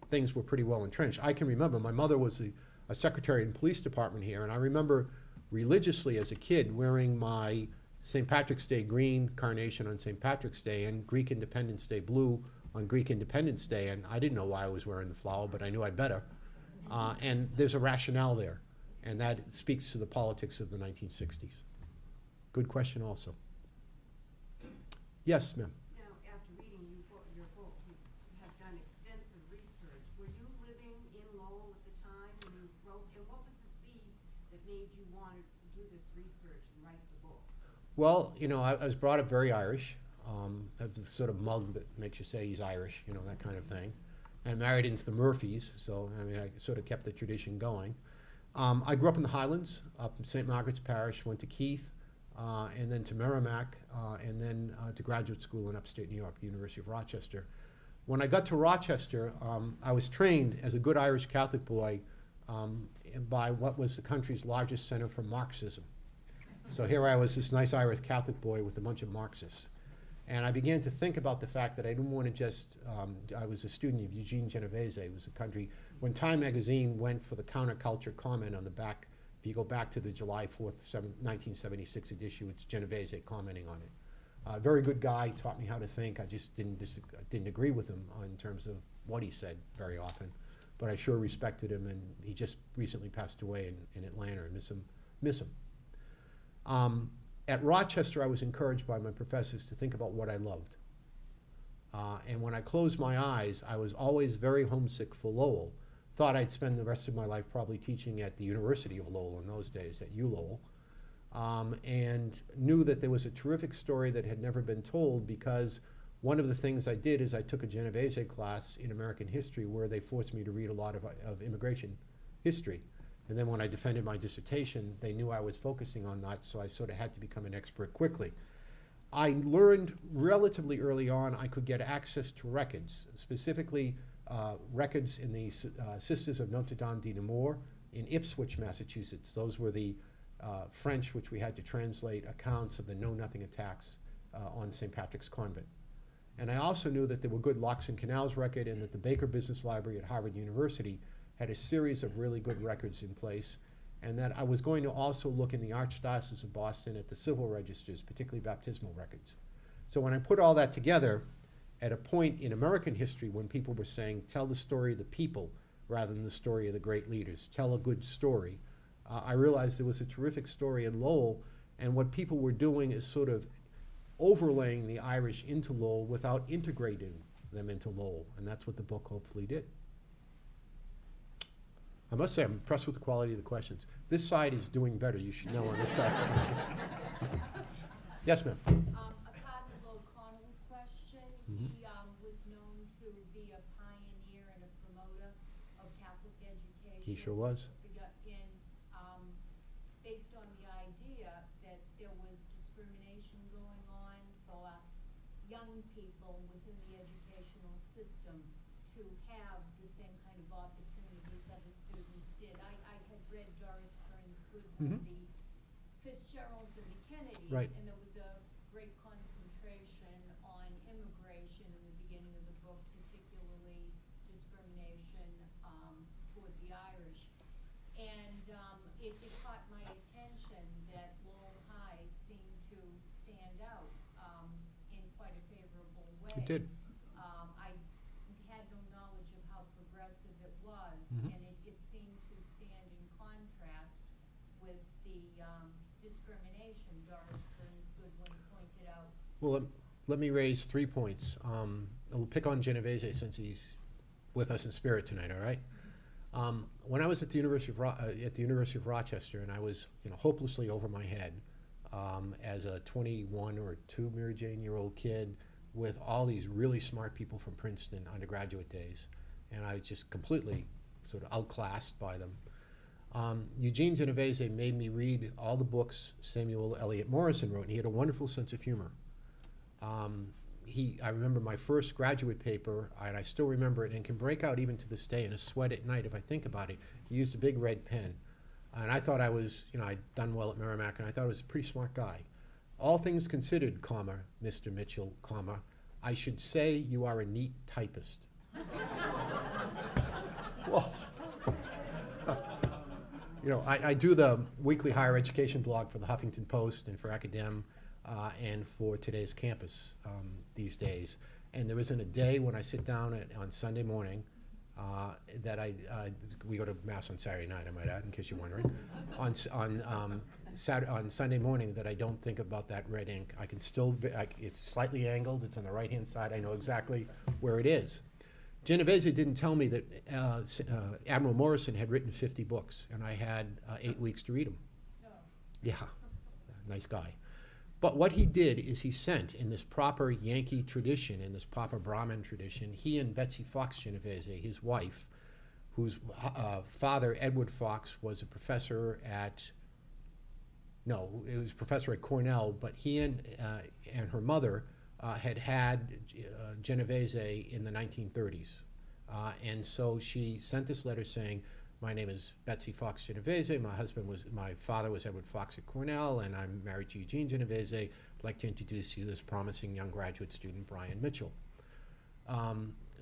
things were pretty well entrenched. I can remember my mother was a secretary in the police department here, and I remember religiously as a kid wearing my St. Patrick's Day green carnation on St. Patrick's Day and Greek Independence Day blue on Greek Independence Day, and I didn't know why I was wearing the flower, but I knew I'd better. And there's a rationale there, and that speaks to the politics of the 1960s. Good question also. Yes, ma'am. Now, after reading your book, you have done extensive research. Were you living in Lowell at the time when you wrote, and what was the seed that made you want to do this research and write the book? Well, you know, I was brought up very Irish. Have the sort of mug that makes you say he's Irish, you know, that kind of thing. And married into the Murphys, so I mean, I sort of kept the tradition going. I grew up in the Highlands, up in St. Margaret's Parish, went to Keith, and then to Merrimack, and then to graduate school in upstate New York, the University of Rochester. When I got to Rochester, I was trained as a good Irish Catholic boy by what was the country's largest center for Marxism. So here I was, this nice Irish Catholic boy with a bunch of Marxists. And I began to think about the fact that I didn't want to just, I was a student of Eugene Genovese. It was a country, when Time magazine went for the counterculture comment on the back, if you go back to the July 4th, 1976 issue, it's Genovese commenting on it. Very good guy, taught me how to think. I just didn't agree with him in terms of what he said very often. But I sure respected him, and he just recently passed away in Atlanta. I miss him. At Rochester, I was encouraged by my professors to think about what I loved. And when I closed my eyes, I was always very homesick for Lowell. Thought I'd spend the rest of my life probably teaching at the University of Lowell in those days, at Lowell. And knew that there was a terrific story that had never been told, because one of the things I did is I took a Genovese class in American history where they forced me to read a lot of immigration history. And then when I defended my dissertation, they knew I was focusing on that, so I sort of had to become an expert quickly. I learned relatively early on I could get access to records, specifically records in the Sisters of Notre Dame de Nemours in Ipswich, Massachusetts. Those were the French, which we had to translate, accounts of the Know-Nothing attacks on St. Patrick's Convent. And I also knew that there were good locks and canals record, and that the Baker Business Library at Harvard University had a series of really good records in place, and that I was going to also look in the Archdiocese of Boston at the civil registers, particularly baptismal records. So when I put all that together, at a point in American history when people were saying, tell the story of the people rather than the story of the great leaders, tell a good story, I realized there was a terrific story in Lowell, and what people were doing is sort of overlaying the Irish into Lowell without integrating them into Lowell, and that's what the book hopefully did. I must say, I'm impressed with the quality of the questions. This side is doing better, you should know on this side. Yes, ma'am. A Cardinal O'Connell question. Mhm. He was known to be a pioneer and a promoter of Catholic education. He sure was. Based on the idea that there was discrimination going on for young people within the educational system to have the same kind of opportunities other students did. I had read Doris Kearns Goodwin, Mhm. the Fitzgeralds and the Kennedys, Right. and there was a great concentration on immigration in the beginning of the book, particularly discrimination toward the Irish. And it caught my attention that Lowell High seemed to stand out in quite a favorable way. It did. I had no knowledge of how progressive it was, Mhm. and it seemed to stand in contrast with the discrimination Doris Kearns Goodwin pointed out. Well, let me raise 3 points. We'll pick on Genovese since he's with us in spirit tonight, all right? When I was at the University of Rochester, and I was hopelessly over my head as a 21 or 2 Mary Jane-year-old kid with all these really smart people from Princeton undergraduate days, and I was just completely sort of outclassed by them. Eugene Genovese made me read all the books Samuel Eliot Morison wrote, and he had a wonderful sense of humor. I remember my first graduate paper, and I still remember it, and can break out even to this day in a sweat at night if I think about it. He used a big red pen, and I thought I was, I'd done well at Merrimack, and I thought I was a pretty smart guy. All things considered, comma, Mr. Mitchell, comma, I should say you are a neat typist. Whoa. I do the weekly higher education blog for the Huffington Post and for Academ and for today's campus these days. And there isn't a day when I sit down on Sunday morning that we go to Mass on Saturday night, I might add, in case you're wondering, on Sunday morning that I don't think about that red ink. I can still, it's slightly angled, it's on the right-hand side, I know exactly where it is. Genovese didn't tell me that Admiral Morrison had written 50 books, and I had 8 weeks to read them. No. Yeah, nice guy. But what he did is he sent, in this proper Yankee tradition, in this proper Brahmin tradition, he and Betsy Fox Genovese, his wife, whose father, Edward Fox, was a professor at, it was a professor at Cornell, but he and her mother had Genovese in the 1930s. And so she sent this letter saying, My name is Betsy Fox Genovese. My father was Edward Fox at Cornell, and I'm married to Eugene Genovese. I'd like to introduce you to this promising young graduate student, Brian Mitchell.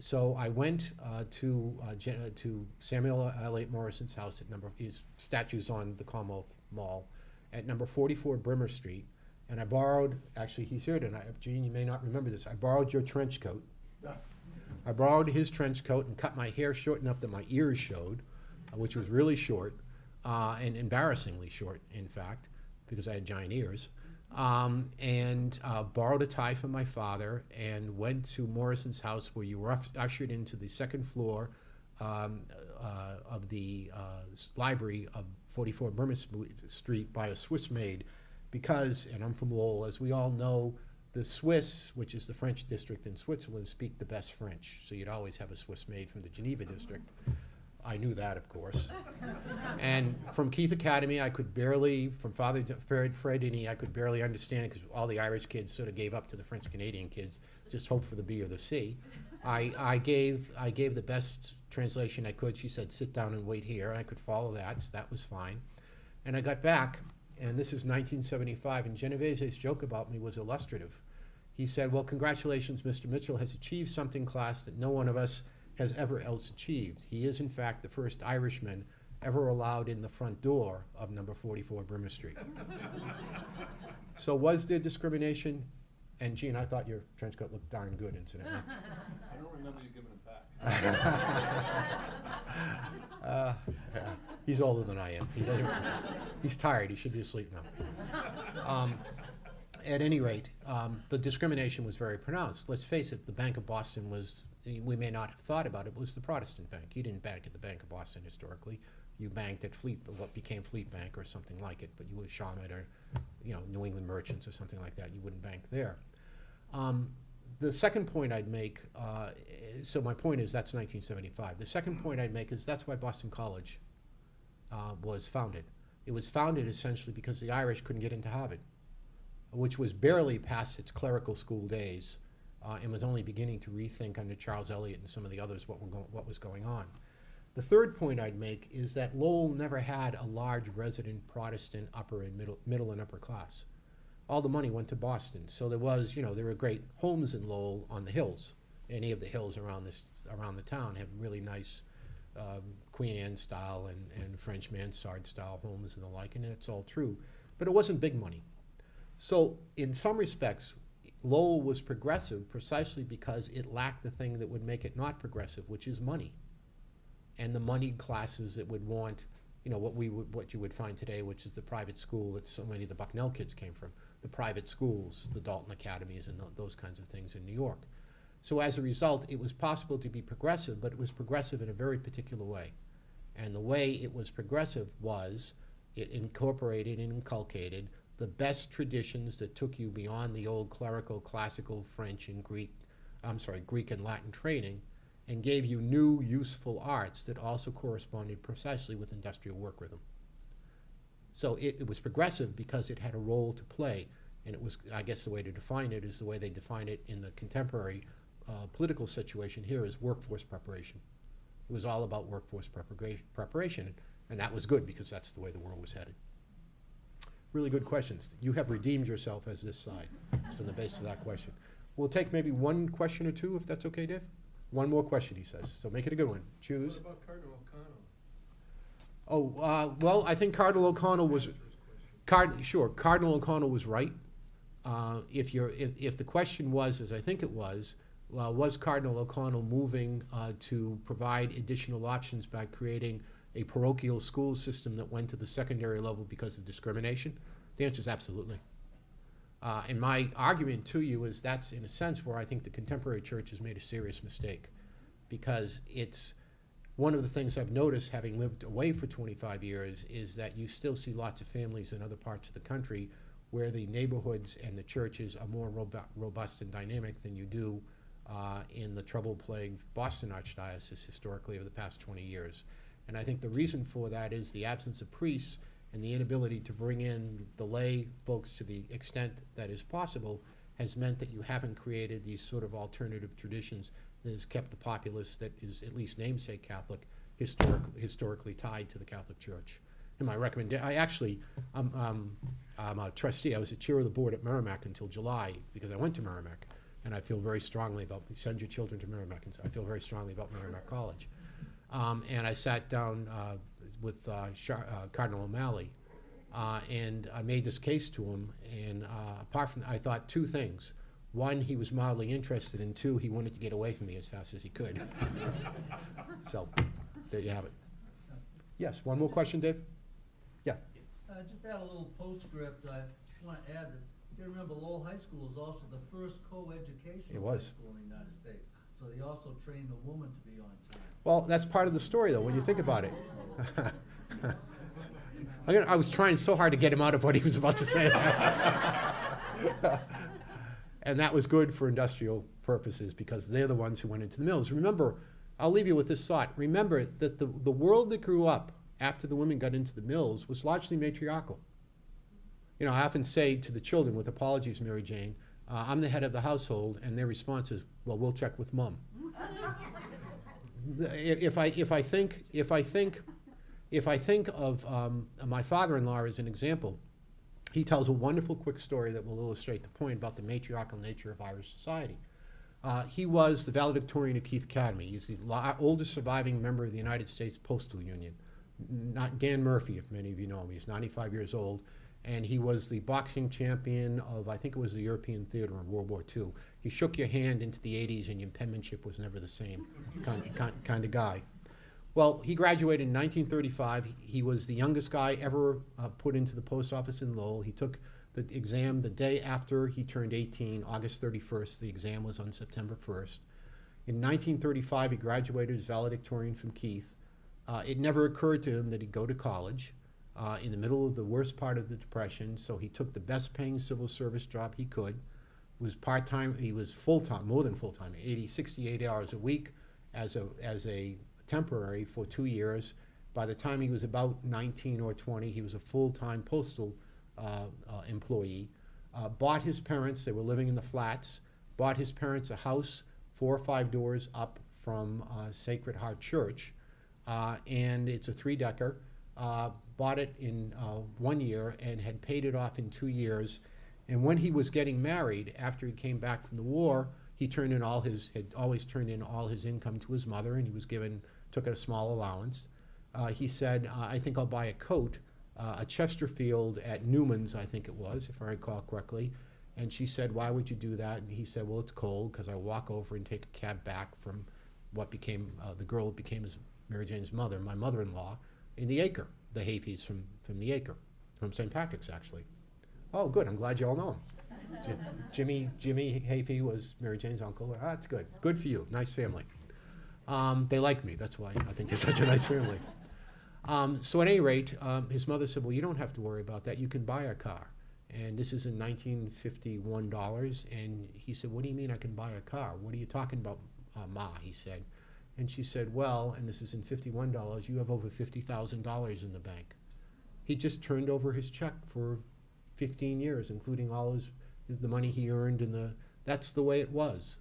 So I went to Samuel Eliot Morrison's house at his statues on the Commonwealth Mall at number 44 Brimmer Street, and I borrowed, actually he's here tonight, Gene, you may not remember this, I borrowed your trench coat. I borrowed his trench coat and cut my hair short enough that my ears showed, which was really short, and embarrassingly short, in fact, because I had giant ears. And borrowed a tie from my father and went to Morrison's house, where you were ushered into the second floor of the library of 44 Burma Street by a Swiss maid, because, and I'm from Lowell, as we all know, the Swiss, which is the French district in Switzerland, speak the best French. So you'd always have a Swiss maid from the Geneva district. I knew that, of course. And from Keith Academy, I could barely, from Father Fred Denny, I could barely understand, because all the Irish kids sort of gave up to the French-Canadian kids, just hope for the B or the C. I gave the best translation I could. She said, sit down and wait here. I could follow that, so that was fine. And I got back, and this is 1975, and Genovese's joke about me was illustrative. He said, well, congratulations, Mr. Mitchell has achieved something, class, that no one of us has ever else achieved. He is, in fact, the first Irishman ever allowed in the front door of number 44 Brimmer Street. So was there discrimination? And Gene, I thought your trench coat looked darn good, incidentally. I don't remember you giving it back. He's older than I am. He's tired. He should be asleep now. At any rate, the discrimination was very pronounced. Let's face it, the Bank of Boston was, we may not have thought about it, was the Protestant bank. You didn't bank at the Bank of Boston historically. You banked at what became Fleet Bank or something like it, but you would Shawmut or New England Merchants or something like that. You wouldn't bank there. The second point I'd make, so my point is that's 1975. The second point I'd make is that's why Boston College was founded. It was founded essentially because the Irish couldn't get into Harvard, which was barely past its clerical school days, and was only beginning to rethink under Charles Eliot and some of the others what was going on. The third point I'd make is that Lowell never had a large resident Protestant upper and middle and upper class. All the money went to Boston, so there was, there were great homes in Lowell on the hills. Any of the hills around the town have really nice Queen Anne style and French mansard style homes and the like, and it's all true. But it wasn't big money. So in some respects, Lowell was progressive precisely because it lacked the thing that would make it not progressive, which is money. And the moneyed classes that would want, what you would find today, which is the private school that so many of the Bucknell kids came from, the private schools, the Dalton Academies and those kinds of things in New York. So as a result, it was possible to be progressive, but it was progressive in a very particular way. And the way it was progressive was it incorporated and inculcated the best traditions that took you beyond the old clerical, classical, French and Greek and Latin training, and gave you new, useful arts that also corresponded precisely with industrial work rhythm. So it was progressive because it had a role to play, and it was, I guess the way to define it is the way they define it in the contemporary political situation here is workforce preparation. It was all about workforce preparation, and that was good because that's the way the world was headed. Really good questions. You have redeemed yourself as this side from the basis of that question. We'll take maybe one question or two, if that's okay, Dave? One more question, he says, so make it a good one. Choose. What about Cardinal O'Connell? Well, I think Cardinal O'Connell was, Cardinal O'Connell was right. If the question was, as I think it was Cardinal O'Connell moving to provide additional options by creating a parochial school system that went to the secondary level because of discrimination? The answer is absolutely. And my argument to you is that's, in a sense, where I think the contemporary church has made a serious mistake, because it's one of the things I've noticed, having lived away for 25 years, is that you still see lots of families in other parts of the country where the neighborhoods and the churches are more robust and dynamic than you do in the trouble-plagued Boston Archdiocese historically over the past 20 years. And I think the reason for that is the absence of priests and the inability to bring in the lay folks to the extent that is possible has meant that you haven't created these sort of alternative traditions that has kept the populace that is at least namesake Catholic historically tied to the Catholic Church. And my recommendation, I'm a trustee. I was the chair of the board at Merrimack until July because I went to Merrimack, and I feel very strongly about, send your children to Merrimack, and I feel very strongly about Merrimack College. And I sat down with Cardinal O'Malley, and I made this case to him, and apart from, I thought two things. One, he was mildly interested, and two, he wanted to get away from me as fast as he could. So, there you have it. Yes, one more question, Dave? Yeah. Just add a little postscript. I just want to add that you remember Lowell High School is also the first co-educational It was. high school in the United States. So they also trained the woman to be on time. Well, that's part of the story, though, when you think about it. I was trying so hard to get him out of what he was about to say. And that was good for industrial purposes because they're the ones who went into the mills. Remember, I'll leave you with this thought. Remember that the world that grew up after the women got into the mills was largely matriarchal. You know, I often say to the children, with apologies, Mary Jane, I'm the head of the household, and their response is, well, we'll check with Mom. If I think of my father-in-law as an example, he tells a wonderful quick story that will illustrate the point about the matriarchal nature of Irish society. He was the valedictorian of Keith Academy. He's the oldest surviving member of the United States Postal Union. Not Dan Murphy, if many of you know him. He's 95 years old, and he was the boxing champion of, I think it was the European theater in World War II. He shook your hand into the 80s, and your penmanship was never the same kind of guy. Well, he graduated in 1935. He was the youngest guy ever put into the post office in Lowell. He took the exam the day after he turned 18, August 31st. The exam was on September 1st. In 1935, he graduated as valedictorian from Keith. It never occurred to him that he'd go to college in the middle of the worst part of the Depression, so he took the best-paying civil service job he could. He was part-time, he was full-time, more than full-time, 68 hours a week as a temporary for 2 years. By the time he was about 19 or 20, he was a full-time postal employee. Bought his parents, they were living in the flats, bought his parents a house 4 or 5 doors up from Sacred Heart Church, and it's a 3-decker. Bought it in 1 year and had paid it off in 2 years. And when he was getting married, after he came back from the war, he had always turned in all his income to his mother, and he was took a small allowance. He said, I think I'll buy a coat, a Chesterfield at Newman's, I think it was, if I recall correctly. And she said, why would you do that? And he said, well, it's cold, because I walk over and take a cab back from what became, the girl that became Mary Jane's mother, my mother-in-law, in the Acre, the Hayfies from the Acre, from St. Patrick's, actually. Oh, good, I'm glad you all know him. Jimmy Hayfie was Mary Jane's uncle. Ah, that's good. Good for you. Nice family. They like me. That's why I think they're such a nice family. So at any rate, his mother said, well, you don't have to worry about that. You can buy a car. And this is in $1951. And he said, what do you mean I can buy a car? What are you talking about, Ma? He said. And she said, well, and this is in $51, you have over $50,000 in the bank. He just turned over his check for 15 years, including all the money he earned, and that's the way it was.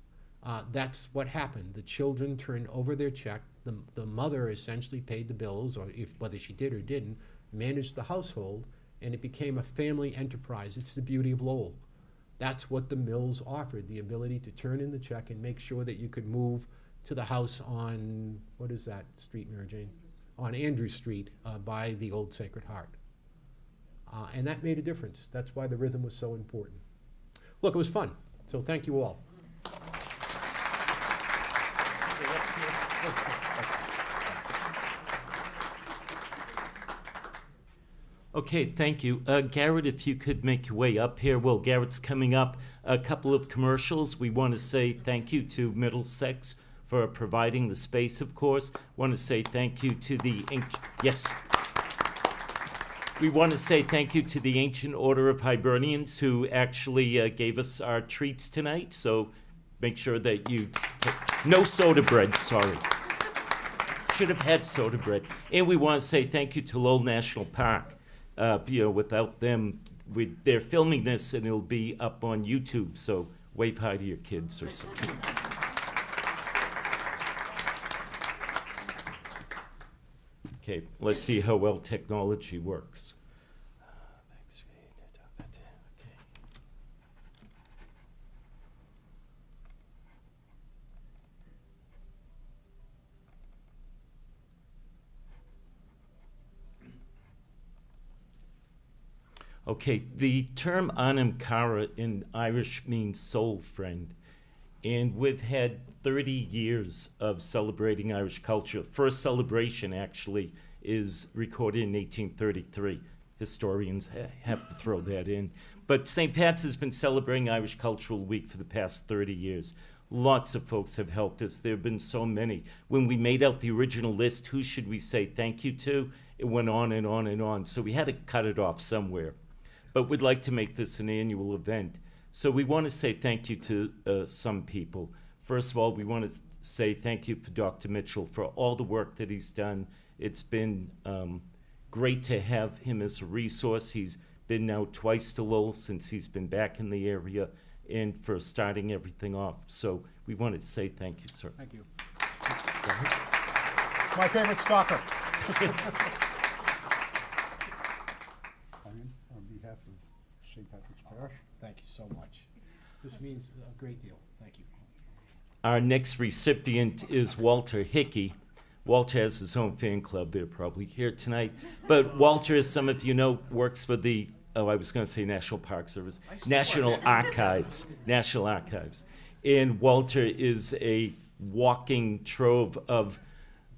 That's what happened. The children turned over their check. The mother essentially paid the bills, or whether she did or didn't, managed the household, and it became a family enterprise. It's the beauty of Lowell. That's what the mills offered, the ability to turn in the check and make sure that you could move to the house on, what is that street, Mary Jane? On Andrew Street by the old Sacred Heart. And that made a difference. That's why the rhythm was so important. Look, it was fun. So thank you all. Okay, thank you. Garrett, if you could make your way up here. Well, Garrett's coming up. A couple of commercials. We want to say thank you to Middlesex for providing the space, of course. Want to say thank you to the... Yes. We want to say thank you to the Ancient Order of Hibernians who actually gave us our treats tonight. So make sure that you... No soda bread, sorry. Should have had soda bread. And we want to say thank you to Lowell National Park. Without them, they're filming this and it'll be up on YouTube. So wave hi to your kids or something. Okay, let's see how well technology works. Okay, the term Anam Cara in Irish means soul friend. And we've had 30 years of celebrating Irish culture. First celebration, actually, is recorded in 1833. Historians have to throw that in. But St. Pat's has been celebrating Irish Cultural Week for the past 30 years. Lots of folks have helped us. There have been so many. When we made out the original list, who should we say thank you to? It went on and on and on. So we had to cut it off somewhere. But we'd like to make this an annual event. So we want to say thank you to some people. First of all, we want to say thank you for Dr. Mitchell for all the work that he's done. It's been great to have him as a resource. He's been now twice to Lowell since he's been back in the area, and for starting everything off. So we wanted to say thank you, sir. Thank you. My favorite stalker. On behalf of St. Patrick's Parish. Thank you so much. This means a great deal. Thank you. Our next recipient is Walter Hickey. Walter has his own fan club. They're probably here tonight. But Walter, as some of you know, works for the, I was going to say National Park Service, National Archives. National Archives. And Walter is a walking trove of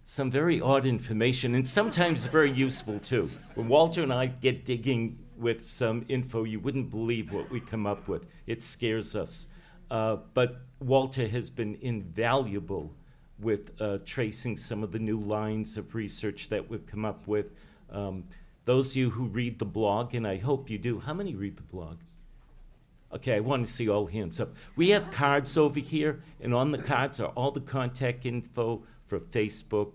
some very odd information, and sometimes very useful too. When Walter and I get digging with some info, you wouldn't believe what we come up with. It scares us. But Walter has been invaluable with tracing some of the new lines of research that we've come up with. Those of you who read the blog, and I hope you do, how many read the blog? Okay, I want to see all hands up. We have cards over here, and on the cards are all the contact info for Facebook,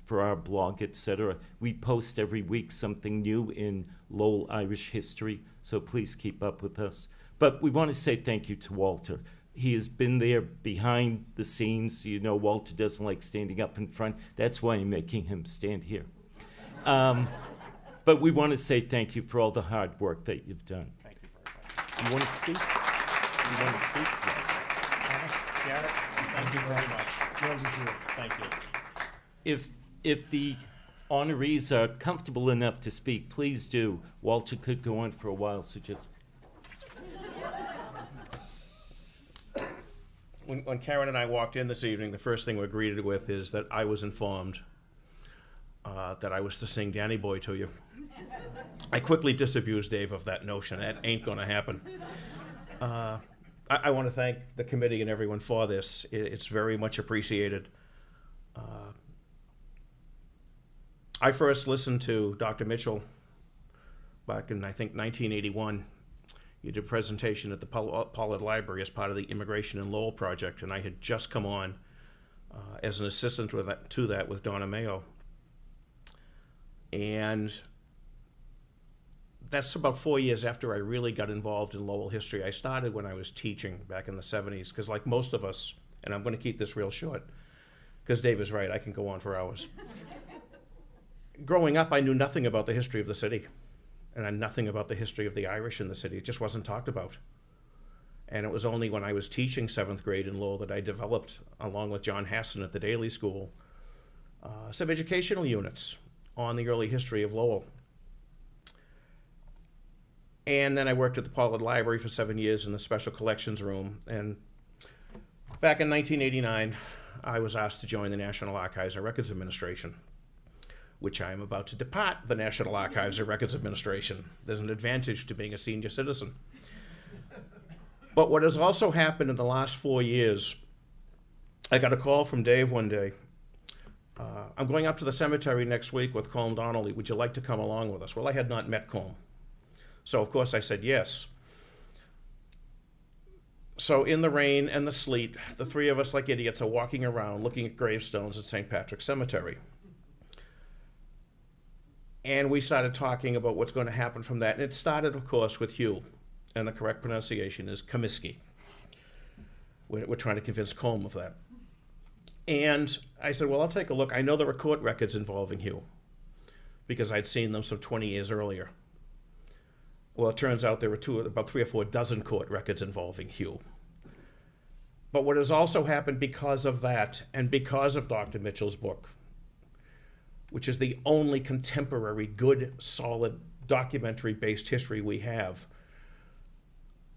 for our blog, etc. We post every week something new in Lowell Irish history, so please keep up with us. But we want to say thank you to Walter. He has been there behind the scenes. You know, Walter doesn't like standing up in front. That's why I'm making him stand here. But we want to say thank you for all the hard work that you've done. Thank you very much. You want to speak? You want to speak? Garrett, thank you very much. Thank you. If the honorees are comfortable enough to speak, please do. Walter could go on for a while, so just... When Karen and I walked in this evening, the first thing we're greeted with is that I was informed that I was to sing Danny Boy to you. I quickly disabused Dave of that notion. That ain't gonna happen. I want to thank the committee and everyone for this. It's very much appreciated. I first listened to Dr. Mitchell back in, I think, 1981. He did a presentation at the Pollard Library as part of the Immigration in Lowell project, and I had just come on as an assistant to that with Donna Mayo. And that's about 4 years after I really got involved in Lowell history. I started when I was teaching back in the 70s, because like most of us, and I'm going to keep this real short, because Dave is right, I can go on for hours. Growing up, I knew nothing about the history of the city, and I knew nothing about the history of the Irish in the city. It just wasn't talked about. And it was only when I was teaching 7th grade in Lowell that I developed, along with John Hassan at the Daily School, some educational units on the early history of Lowell. And then I worked at the Pollard Library for 7 years in the Special Collections Room. And back in 1989, I was asked to join the National Archives and Records Administration, which I am about to depart the National Archives and Records Administration. There's an advantage to being a senior citizen. But what has also happened in the last 4 years, I got a call from Dave one day. I'm going up to the cemetery next week with Colm Donnelly. Would you like to come along with us? Well, I had not met Colm. So, of course, I said yes. So in the rain and the sleet, the three of us like idiots are walking around looking at gravestones at St. Patrick's Cemetery. And we started talking about what's going to happen from that. And it started, of course, with Hugh. And the correct pronunciation is Comiskey. We're trying to convince Colm of that. And I said, well, I'll take a look. I know there are court records involving Hugh. because I'd seen them some 20 years earlier. Well, it turns out there were about 3 or 4 dozen court records involving Hugh. But what has also happened because of that, and because of Dr. Mitchell's book, which is the only contemporary, good, solid, documentary-based history we have,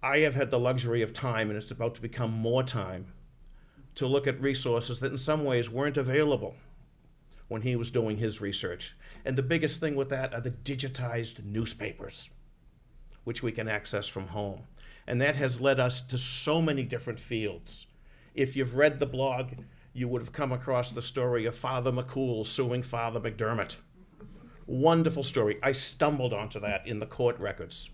I have had the luxury of time, and it's about to become more time, to look at resources that in some ways weren't available when he was doing his research. And the biggest thing with that are the digitized newspapers, which we can access from home. And that has led us to so many different fields. If you've read the blog, you would have come across the story of Father McCool suing Father McDermott. Wonderful story. I stumbled onto that in the court records.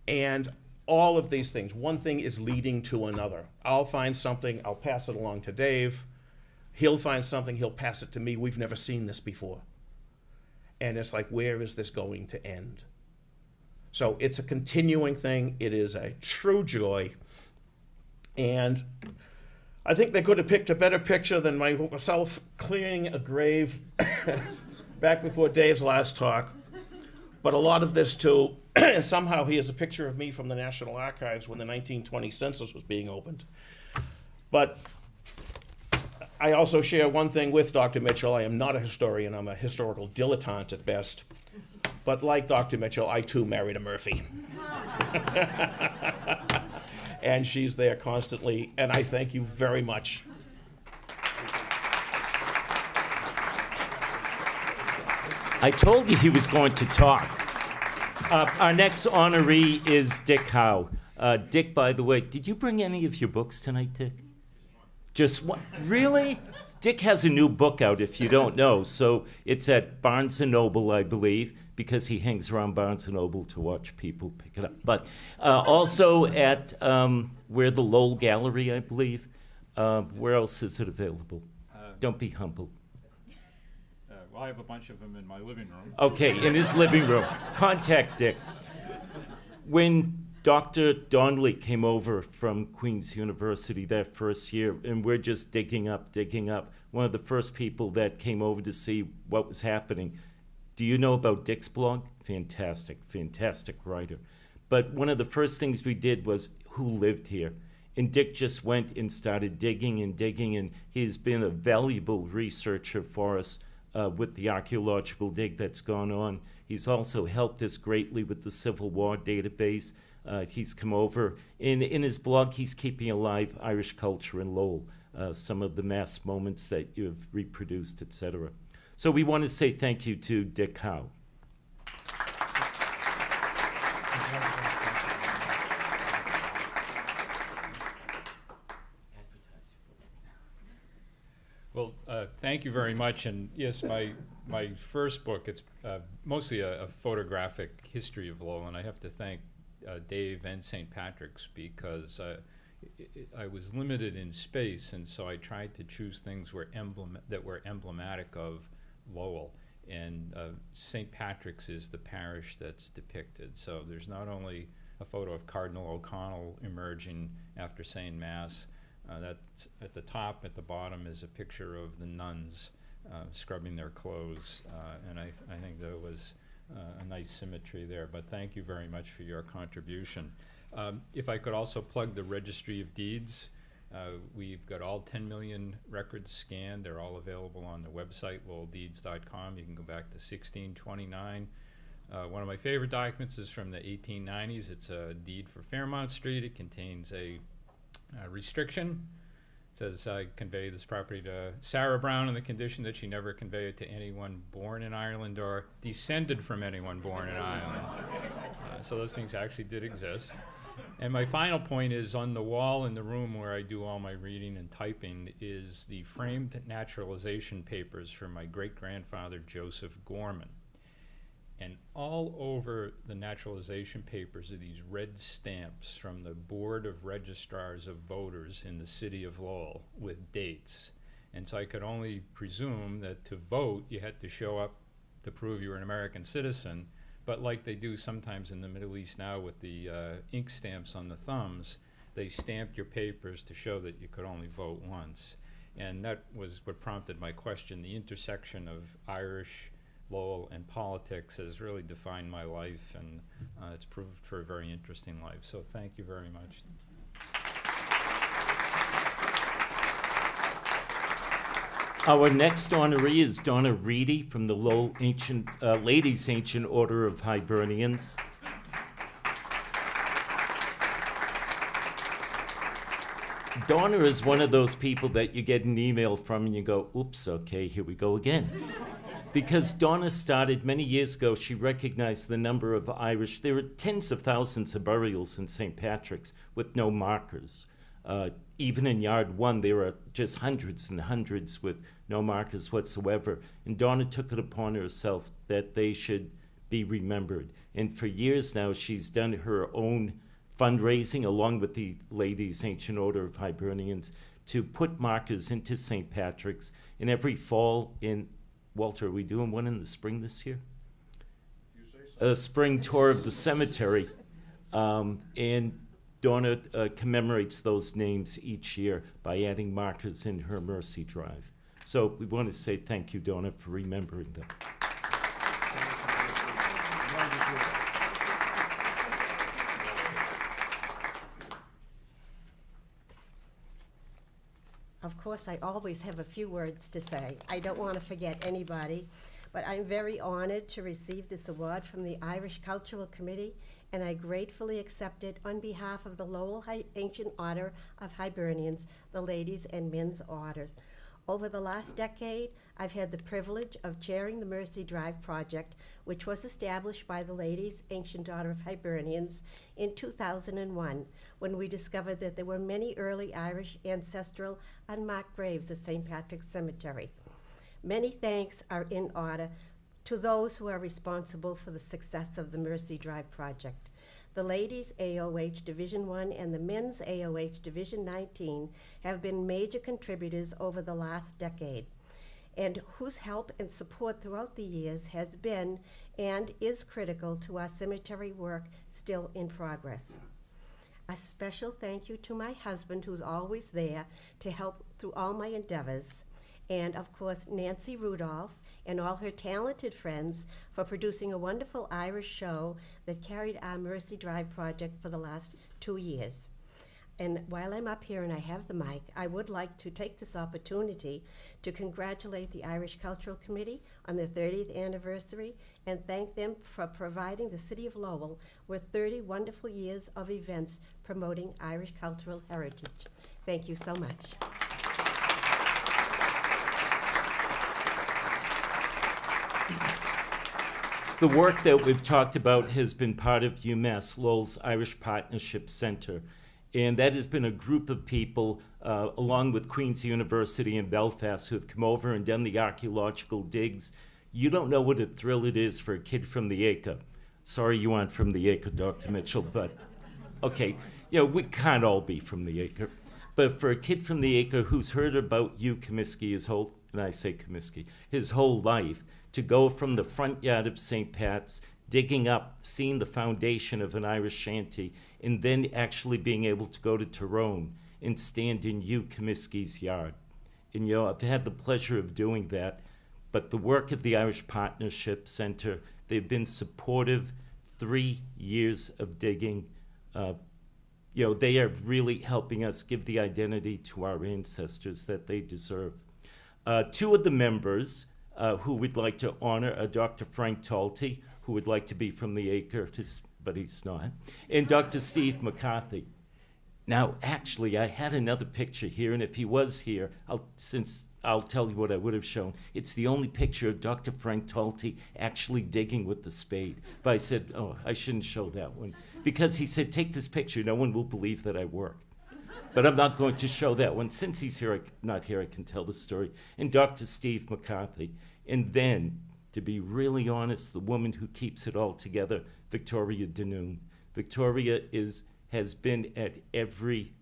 And all of these things, one thing is leading to another. I'll find something, I'll pass it along to Dave. He'll find something, he'll pass it to me. We've never seen this before. And it's like, where is this going to end? So it's a continuing thing. It is a true joy. And I think they could have picked a better picture than myself clearing a grave back before Dave's last talk. But a lot of this too, and somehow he has a picture of me from the National Archives when the 1920 census was being opened. But I also share one thing with Dr. Mitchell. I am not a historian. I'm a historical dilettante at best. But like Dr. Mitchell, I too married a Murphy. And she's there constantly, and I thank you very much. I told you he was going to talk. Our next honoree is Dick Howe. Dick, by the way, did you bring any of your books tonight, Dick? Just one? Really? Dick has a new book out, if you don't know. So it's at Barnes & Noble, I believe, because he hangs around Barnes & Noble to watch people pick it up. But also at where the Lowell Gallery, I believe. Where else is it available? Don't be humble. Well, I have a bunch of them in my living room. Okay, in his living room. Contact Dick. When Dr. Donnelly came over from Queen's University that first year, and we're just digging up. One of the first people that came over to see what was happening. Do you know about Dick's blog? Fantastic writer. But one of the first things we did was who lived here. And Dick just went and started digging, and he's been a valuable researcher for us with the archaeological dig that's gone on. He's also helped us greatly with the Civil War database. He's come over. In his blog, he's keeping alive Irish culture in Lowell, some of the mass moments that you've reproduced, etc. So we want to say thank you to Dick Howe. Well, thank you very much. And yes, my first book, it's mostly a photographic history of Lowell, and I have to thank Dave and St. Patrick's because I was limited in space, and so I tried to choose things that were emblematic of Lowell. And St. Patrick's is the parish that's depicted. So there's not only a photo of Cardinal O'Connell emerging after saying Mass. That's at the top. At the bottom is a picture of the nuns scrubbing their clothes, and I think there was a nice symmetry there. But thank you very much for your contribution. If I could also plug the Registry of Deeds. We've got all 10 million records scanned. They're all available on the website, lowelldeeds.com. You can go back to 1629. One of my favorite documents is from the 1890s. It's a deed for Fairmount Street. It contains a restriction. It says, I convey this property to Sarah Brown on the condition that she never convey it to anyone born in Ireland or descended from anyone born in Ireland. So those things actually did exist. And my final point is on the wall in the room where I do all my reading and typing is the framed naturalization papers from my great-grandfather Joseph Gorman. And all over the naturalization papers are these red stamps from the Board of Registrars of Voters in the city of Lowell with dates. And so I could only presume that to vote, you had to show up to prove you were an American citizen. But like they do sometimes in the Middle East now with the ink stamps on the thumbs, they stamped your papers to show that you could only vote once. And that was what prompted my question, the intersection of Irish, Lowell and politics has really defined my life, and it's proved for a very interesting life. So thank you very much. Our next honoree is Donna Reedy from the Lowell Ladies Ancient Order of Hibernians. Donna is one of those people that you get an email from and you go, oops, okay, here we go again. Because Donna started many years ago, she recognized the number of Irish. There were tens of thousands of burials in St. Patrick's with no markers. Even in Yard 1, there are just hundreds and hundreds with no markers whatsoever. And Donna took it upon herself that they should be remembered. And for years now, she's done her own fundraising along with the Ladies Ancient Order of Hibernians to put markers into St. Patrick's. And every fall Walter, are we doing one in the spring this year? A spring tour of the cemetery. And Donna commemorates those names each year by adding markers in her Mercy Drive. So we want to say thank you, Donna, for remembering them. Of course, I always have a few words to say. I don't want to forget anybody, but I'm very honored to receive this award from the Irish Cultural Committee, and I gratefully accept it on behalf of the Lowell Ancient Order of Hibernians, the Ladies and Men's Order. Over the last decade, I've had the privilege of chairing the Mercy Drive project, which was established by the Ladies Ancient Order of Hibernians in 2001, when we discovered that there were many early Irish ancestral unmarked graves at St. Patrick's Cemetery. Many thanks are in order to those who are responsible for the success of the Mercy Drive project. The Ladies AOH Division 1 and the Men's AOH Division 19 have been major contributors over the last decade, and whose help and support throughout the years has been and is critical to our cemetery work still in progress. A special thank you to my husband, who's always there to help through all my endeavors, and of course Nancy Rudolph and all her talented friends for producing a wonderful Irish show that carried our Mercy Drive project for the last 2 years. And while I'm up here and I have the mic, I would like to take this opportunity to congratulate the Irish Cultural Committee on their 30th anniversary and thank them for providing the City of Lowell with 30 wonderful years of events promoting Irish cultural heritage. Thank you so much. The work that we've talked about has been part of UMass Lowell's Irish Partnership Center. And that has been a group of people, along with Queen's University in Belfast, who have come over and done the archaeological digs. You don't know what a thrill it is for a kid from the Acre. Sorry you aren't from the Acre, Dr. Mitchell, but okay. We can't all be from the Acre. But for a kid from the Acre who's heard about you, Comiskey, his whole life, to go from the front yard of St. Pat's, digging up, seeing the foundation of an Irish shanty, and then actually being able to go to Tyrone and stand in Hugh Comiskey's yard. And I've had the pleasure of doing that, but the work of the Irish Partnership Center, they've been supportive. 3 years of digging. They are really helping us give the identity to our ancestors that they deserve. 2 of the members who we'd like to honor are Dr. Frank Talty, who would like to be from the Acre, but he's not, and Dr. Steve McCarthy. Now, actually, I had another picture here, and if he was here, I'll tell you what I would have shown. It's the only picture of Dr. Frank Talty actually digging with the spade. But I said, I shouldn't show that one, because he said, take this picture, no one will believe that I work. But I'm not going to show that one. Since he's not here, I can tell the story. And Dr. Steve McCarthy. And then, to be really honest, the woman who keeps it all together, Victoria Danoon. Victoria has been at every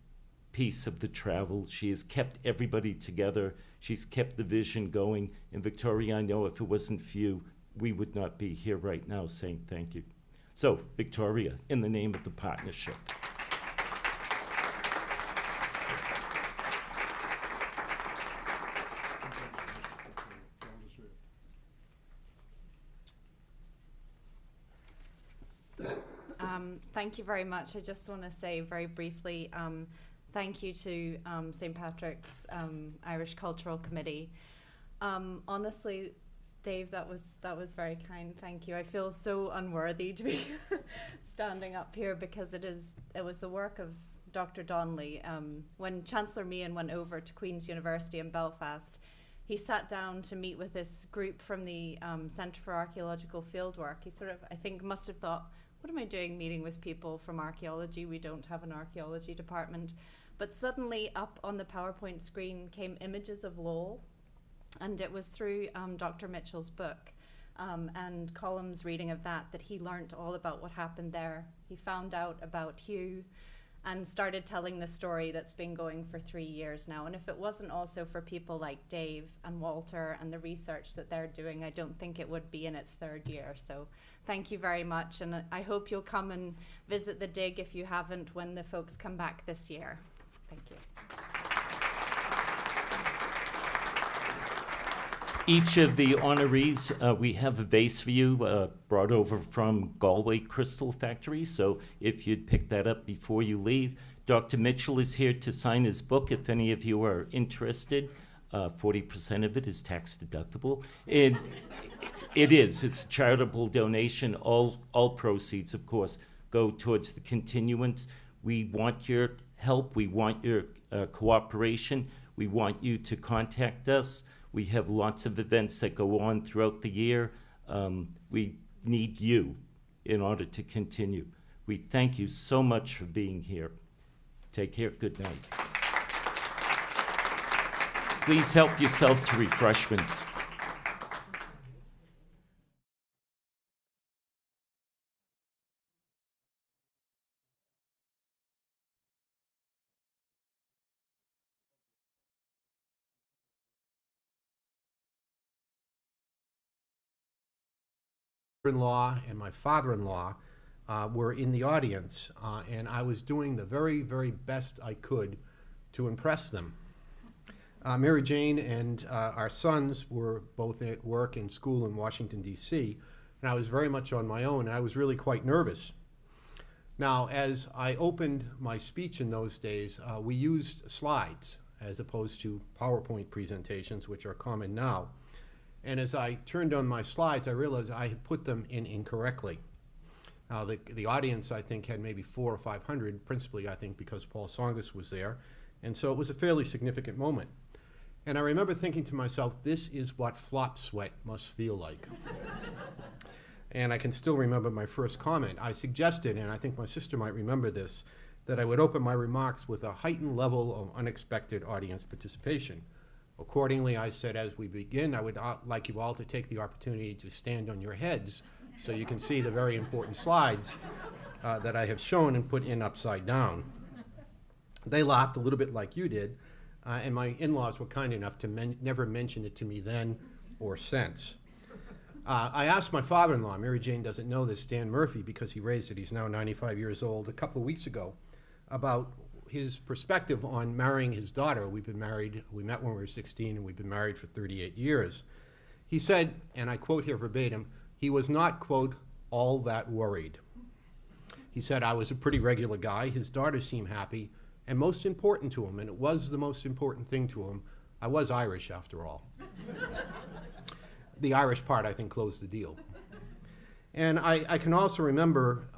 piece of the travel. She has kept everybody together. She's kept the vision going. And Victoria, I know if it wasn't for you, we would not be here right now saying thank you. So, Victoria, in the name of the partnership. Thank you very much. I just want to say very briefly, thank you to St. Patrick's Irish Cultural Committee. Honestly, Dave, that was very kind. Thank you. I feel so unworthy to be standing up here because it was the work of Dr. Donnelly. When Chancellor Meehan went over to Queen's University in Belfast, he sat down to meet with this group from the Centre for Archaeological Fieldwork. He sort of, I think, must have thought, what am I doing meeting with people from archaeology? We don't have an archaeology department. But suddenly up on the PowerPoint screen came images of Lowell, and it was through Dr. Mitchell's book and Colum's reading of that he learnt all about what happened there. He found out about Hugh and started telling the story that's been going for 3 years now. And if it wasn't also for people like Dave and Walter and the research that they're doing, I don't think it would be in its 3rd year. So thank you very much. And I hope you'll come and visit the dig if you haven't when the folks come back this year. Thank you. Each of the honorees, we have a vase for you brought over from Galway Crystal Factory, so if you'd pick that up before you leave. Dr. Mitchell is here to sign his book if any of you are interested. 40% of it is tax deductible. It is. It's a charitable donation. All proceeds, of course, go towards the continuance. We want your help. We want your cooperation. We want you to contact us. We have lots of events that go on throughout the year. We need you in order to continue. We thank you so much for being here. Take care. Good night. Please help yourself to refreshments. In-law and my father-in-law were in the audience, and I was doing the very, very best I could to impress them. Mary Jane and our sons were both at work and school in Washington, D.C., and I was very much on my own, and I was really quite nervous. Now, as I opened my speech in those days, we used slides as opposed to PowerPoint presentations, which are common now. And as I turned on my slides, I realized I had put them in incorrectly. Now, the audience, I think, had maybe 400 or 500, principally, I think, because Paul Tsongas was there. And so it was a fairly significant moment. And I remember thinking to myself, this is what flop sweat must feel like. And I can still remember my first comment. I suggested, and I think my sister might remember this, that I would open my remarks with a heightened level of unexpected audience participation. Accordingly, I said, as we begin, I would like you all to take the opportunity to stand on your heads so you can see the very important slides that I have shown and put in upside down. They laughed a little bit like you did, and my in-laws were kind enough to never mention it to me then or since. I asked my father-in-law, Mary Jane doesn't know this, Dan Murphy, because he raised it, he's now 95 years old, a couple of weeks ago, about his perspective on marrying his daughter. We've been married, we met when we were 16, and we've been married for 38 years. He said, and I quote here verbatim, he was not, quote, all that worried. He said, I was a pretty regular guy, his daughter seemed happy, and most important to him, and it was the most important thing to him, I was Irish after all. The Irish part, I think, closed the deal. And I can also remember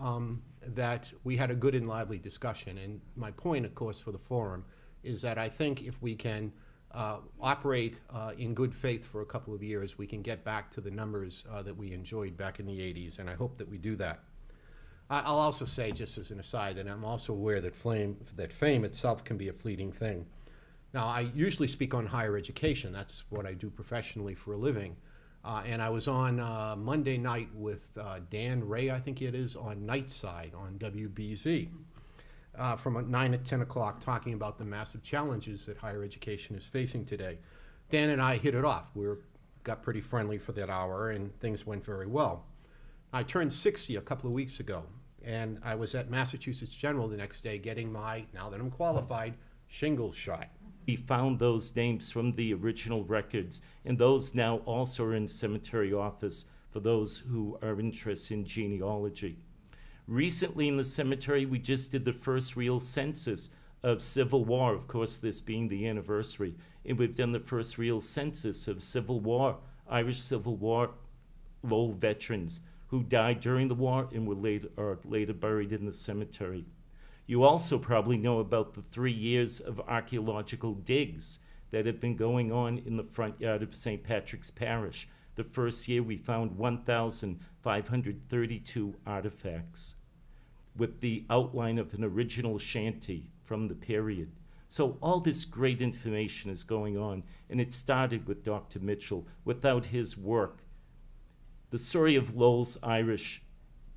that we had a good and lively discussion. And my point, of course, for the forum is that I think if we can operate in good faith for a couple of years, we can get back to the numbers that we enjoyed back in the 80s, and I hope that we do that. I'll also say, just as an aside, that I'm also aware that fame itself can be a fleeting thing. Now, I usually speak on higher education. That's what I do professionally for a living. And I was on Monday night with Dan Ray, I think it is, on Nightside on WBZ from 9 to 10 o'clock, talking about the massive challenges that higher education is facing today. Dan and I hit it off. We got pretty friendly for that hour, and things went very well. I turned 60 a couple of weeks ago, and I was at Massachusetts General the next day getting my, now that I'm qualified, shingles shot. We found those names from the original records, and those now also are in cemetery office for those who are interested in genealogy. Recently in the cemetery, we just did the first real census of Civil War, of course, this being the anniversary. And we've done the first real census of Civil War, Irish Civil War Lowell veterans who died during the war and are later buried in the cemetery. You also probably know about the 3 years of archaeological digs that have been going on in the front yard of St. Patrick's Parish. The first year we found 1,532 artifacts with the outline of an original shanty from the period. So all this great information is going on, and it started with Dr. Mitchell. Without his work, the story of Lowell's Irish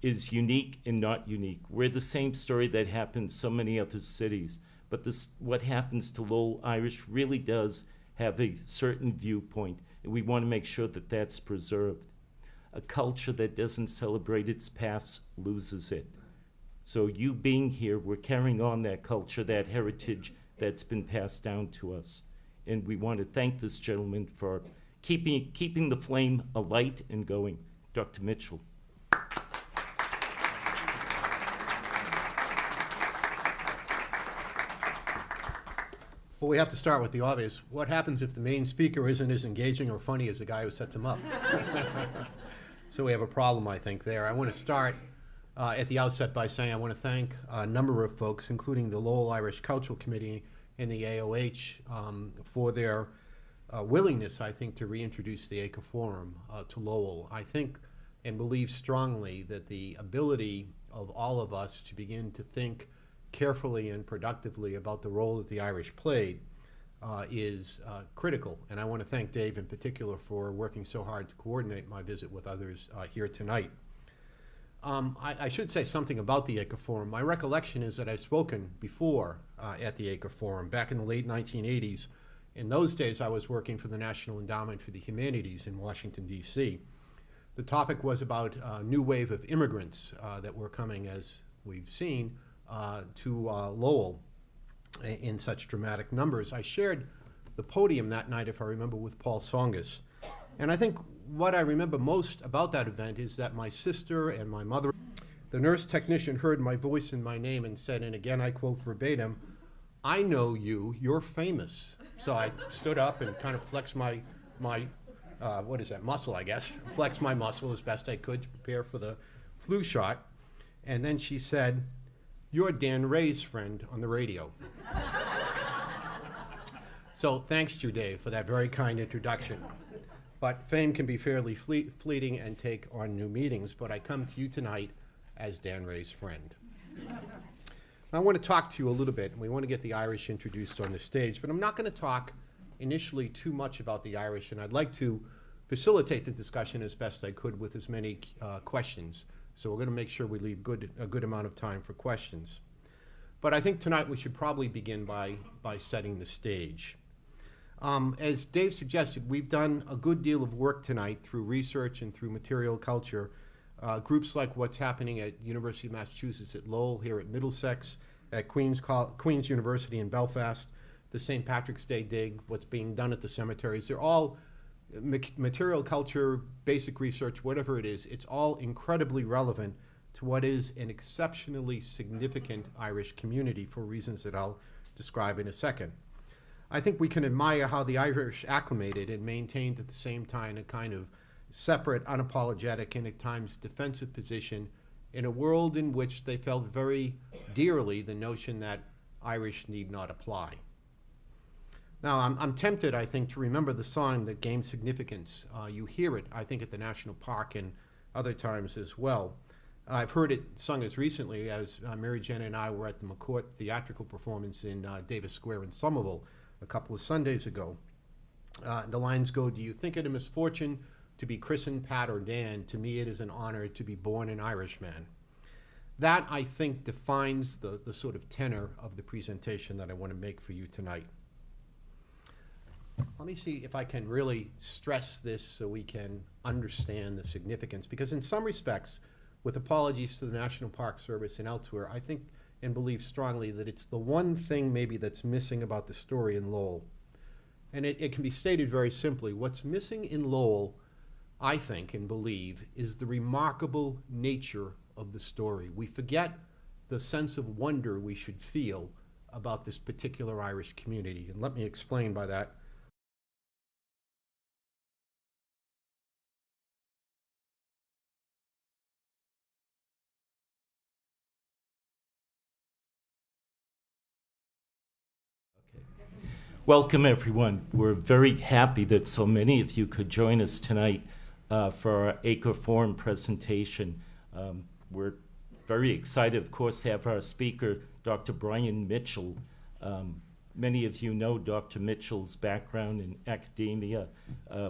is unique and not unique. We're the same story that happened in so many other cities, but what happens to Lowell Irish really does have a certain viewpoint, and we want to make sure that that's preserved. A culture that doesn't celebrate its past loses it. So you being here, we're carrying on that culture, that heritage that's been passed down to us. And we want to thank this gentleman for keeping the flame alight and going. Dr. Mitchell. Well, we have to start with the obvious. What happens if the main speaker isn't as engaging or funny as the guy who sets him up? So we have a problem, I think, there. I want to start at the outset by saying I want to thank a number of folks, including the Lowell Irish Cultural Committee and the AOH, for their willingness, I think, to reintroduce the Acre Forum to Lowell. I think and believe strongly that the ability of all of us to begin to think carefully and productively about the role that the Irish played is critical. And I want to thank Dave in particular for working so hard to coordinate my visit with others here tonight. I should say something about the Acre Forum. My recollection is that I've spoken before at the Acre Forum back in the late 1980s. In those days, I was working for the National Endowment for the Humanities in Washington, D.C. The topic was about a new wave of immigrants that were coming, as we've seen, to Lowell in such dramatic numbers. I shared the podium that night, if I remember, with Paul Tsongas. And I think what I remember most about that event is that my sister and my mother, the nurse technician heard my voice and my name and said, and again I quote verbatim, "I know you, you're famous." So I stood up and kind of flexed my what is that, muscle, I guess. Flexed my muscle as best I could to prepare for the flu shot. And then she said, "You're Dan Ray's friend on the radio." So thanks to you, Dave, for that very kind introduction. But fame can be fairly fleeting and take on new meanings, but I come to you tonight as Dan Ray's friend. I want to talk to you a little bit, and we want to get the Irish introduced on the stage, but I'm not going to talk initially too much about the Irish, and I'd like to facilitate the discussion as best I could with as many questions. So we're going to make sure we leave a good amount of time for questions. But I think tonight we should probably begin by setting the stage. As Dave suggested, we've done a good deal of work tonight through research and through material culture. Groups like what's happening at University of Massachusetts at Lowell, here at Middlesex, at Queen's University in Belfast, the St. Patrick's Day dig, what's being done at the cemeteries. They're all material culture, basic research, whatever it is. It's all incredibly relevant to what is an exceptionally significant Irish community for reasons that I'll describe in a second. I think we can admire how the Irish acclimated and maintained at the same time a kind of separate, unapologetic, and at times defensive position in a world in which they felt very dearly the notion that Irish need not apply. Now, I'm tempted, I think, to remember the song that gained significance. You hear it, I think, at the National Park and other times as well. I've heard it sung as recently as Mary Jane and I were at the McCourt theatrical performance in Davis Square in Somerville a couple of Sundays ago. The lines go, "Do you think it a misfortune to be christened Pat or Dan? To me it is an honor to be born an Irishman." That, I think, defines the sort of tenor of the presentation that I want to make for you tonight. Let me see if I can really stress this so we can understand the significance, because in some respects, with apologies to the National Park Service and elsewhere, I think and believe strongly that it's the one thing maybe that's missing about the story in Lowell. And it can be stated very simply. What's missing in Lowell, I think and believe, is the remarkable nature of the story. We forget the sense of wonder we should feel about this particular Irish community. And let me explain by that. Welcome, everyone. We're very happy that so many of you could join us tonight for our Acre Forum presentation. We're very excited, of course, to have our speaker, Dr. Brian Mitchell. Many of you know Dr. Mitchell's background in academia,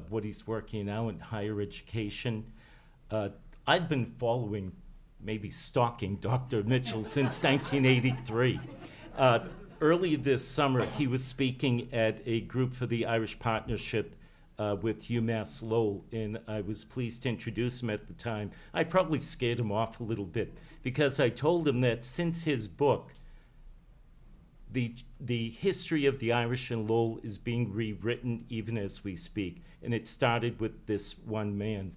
what he's working now in higher education. I've been following, maybe stalking Dr. Mitchell since 1983. Early this summer, he was speaking at a group for the Irish Partnership with UMass Lowell, and I was pleased to introduce him at the time. I probably scared him off a little bit because I told him that since his book, the history of the Irish in Lowell is being rewritten even as we speak, and it started with this one man.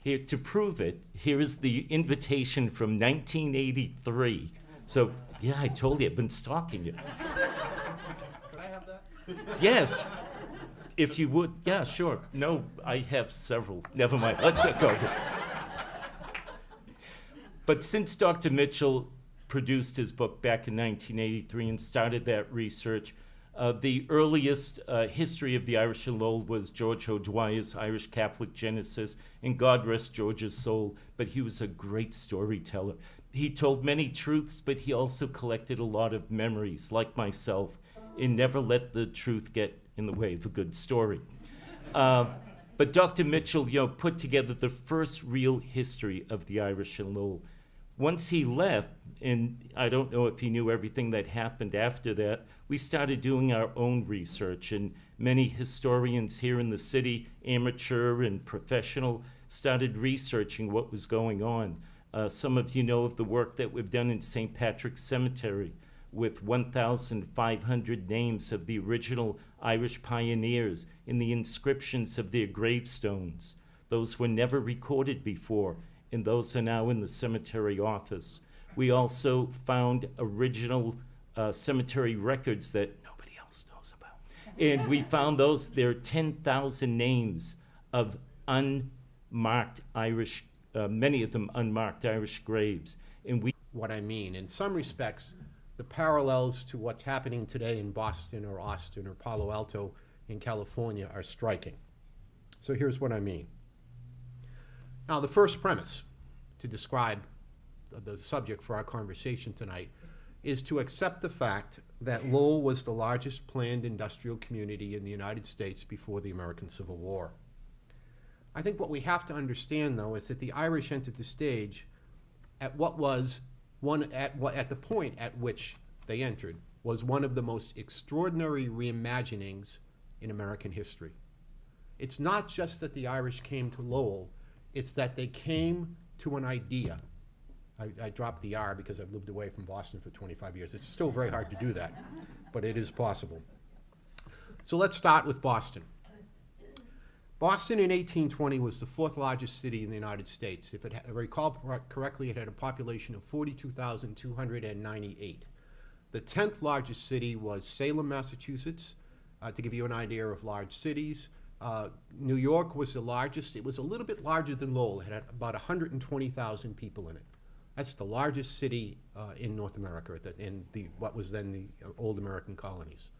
Here, to prove it, here is the invitation from 1983. So, yeah, I told you, I've been stalking you. Could I have that? Yes, if you would. Yeah, sure. No, I have several. Never mind. Let's not go. But since Dr. Mitchell produced his book back in 1983 and started that research, the earliest history of the Irish in Lowell was George O'Dwyer's Irish Catholic Genesis, and God rest George's soul, but he was a great storyteller. He told many truths, but he also collected a lot of memories, like myself, and never let the truth get in the way of a good story. But Dr. Mitchell, put together the first real history of the Irish in Lowell. Once he left, and I don't know if he knew everything that happened after that, we started doing our own research, and many historians here in the city, amateur and professional, started researching what was going on. Some of you know of the work that we've done in St. Patrick's Cemetery with 1,500 names of the original Irish pioneers in the inscriptions of their gravestones. Those were never recorded before, and those are now in the cemetery office. We also found original cemetery records that nobody else knows about. And we found those, there are 10,000 names of unmarked Irish, many of them unmarked Irish graves. And what I mean, in some respects, the parallels to what's happening today in Boston or Austin or Palo Alto in California are striking. So here's what I mean. Now, the first premise to describe the subject for our conversation tonight is to accept the fact that Lowell was the largest planned industrial community in the United States before the American Civil War. I think what we have to understand, though, is that the Irish entered the stage at what was at the point at which they entered was one of the most extraordinary reimaginings in American history. It's not just that the Irish came to Lowell, it's that they came to an idea. I dropped the R because I've lived away from Boston for 25 years. It's still very hard to do that, but it is possible. So let's start with Boston. Boston in 1820 was the fourth largest city in the United States. If I recall correctly, it had a population of 42,298. The 10th largest city was Salem, Massachusetts, to give you an idea of large cities. New York was the largest. It was a little bit larger than Lowell. It had about 120,000 people in it. That's the largest city in North America, in what was then the old American colonies.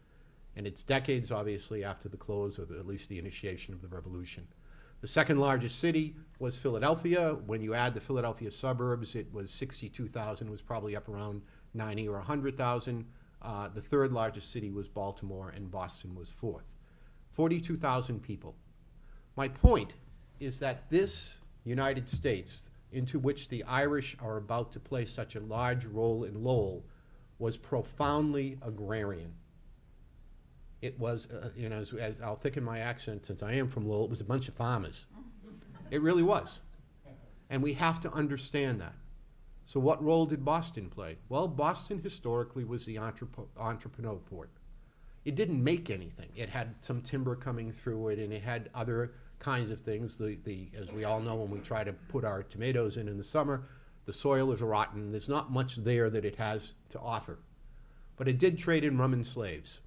And it's decades, obviously, after the close, or at least the initiation of the Revolution. The second largest city was Philadelphia. When you add the Philadelphia suburbs, it was 62,000, was probably up around 90 or 100,000. The third largest city was Baltimore, and Boston was fourth. 42,000 people. My point is that this United States, into which the Irish are about to play such a large role in Lowell, was profoundly agrarian. It was, as I'll thicken my accent since I am from Lowell, it was a bunch of farmers. It really was. And we have to understand that. So what role did Boston play? Well, Boston historically was the entrepreneur port. It didn't make anything. It had some timber coming through it, and it had other kinds of things. As we all know, when we try to put our tomatoes in the summer, The soil is rotten. There's not much there that it has to offer. But it did trade in rum and slaves.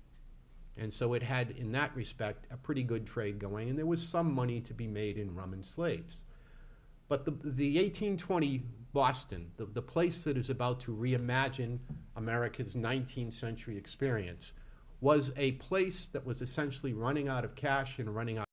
And so it had, in that respect, a pretty good trade going, and there was some money to be made in rum and slaves. But the 1820 Boston, the place that is about to reimagine America's 19th century experience, was a place that was essentially running out of cash and running out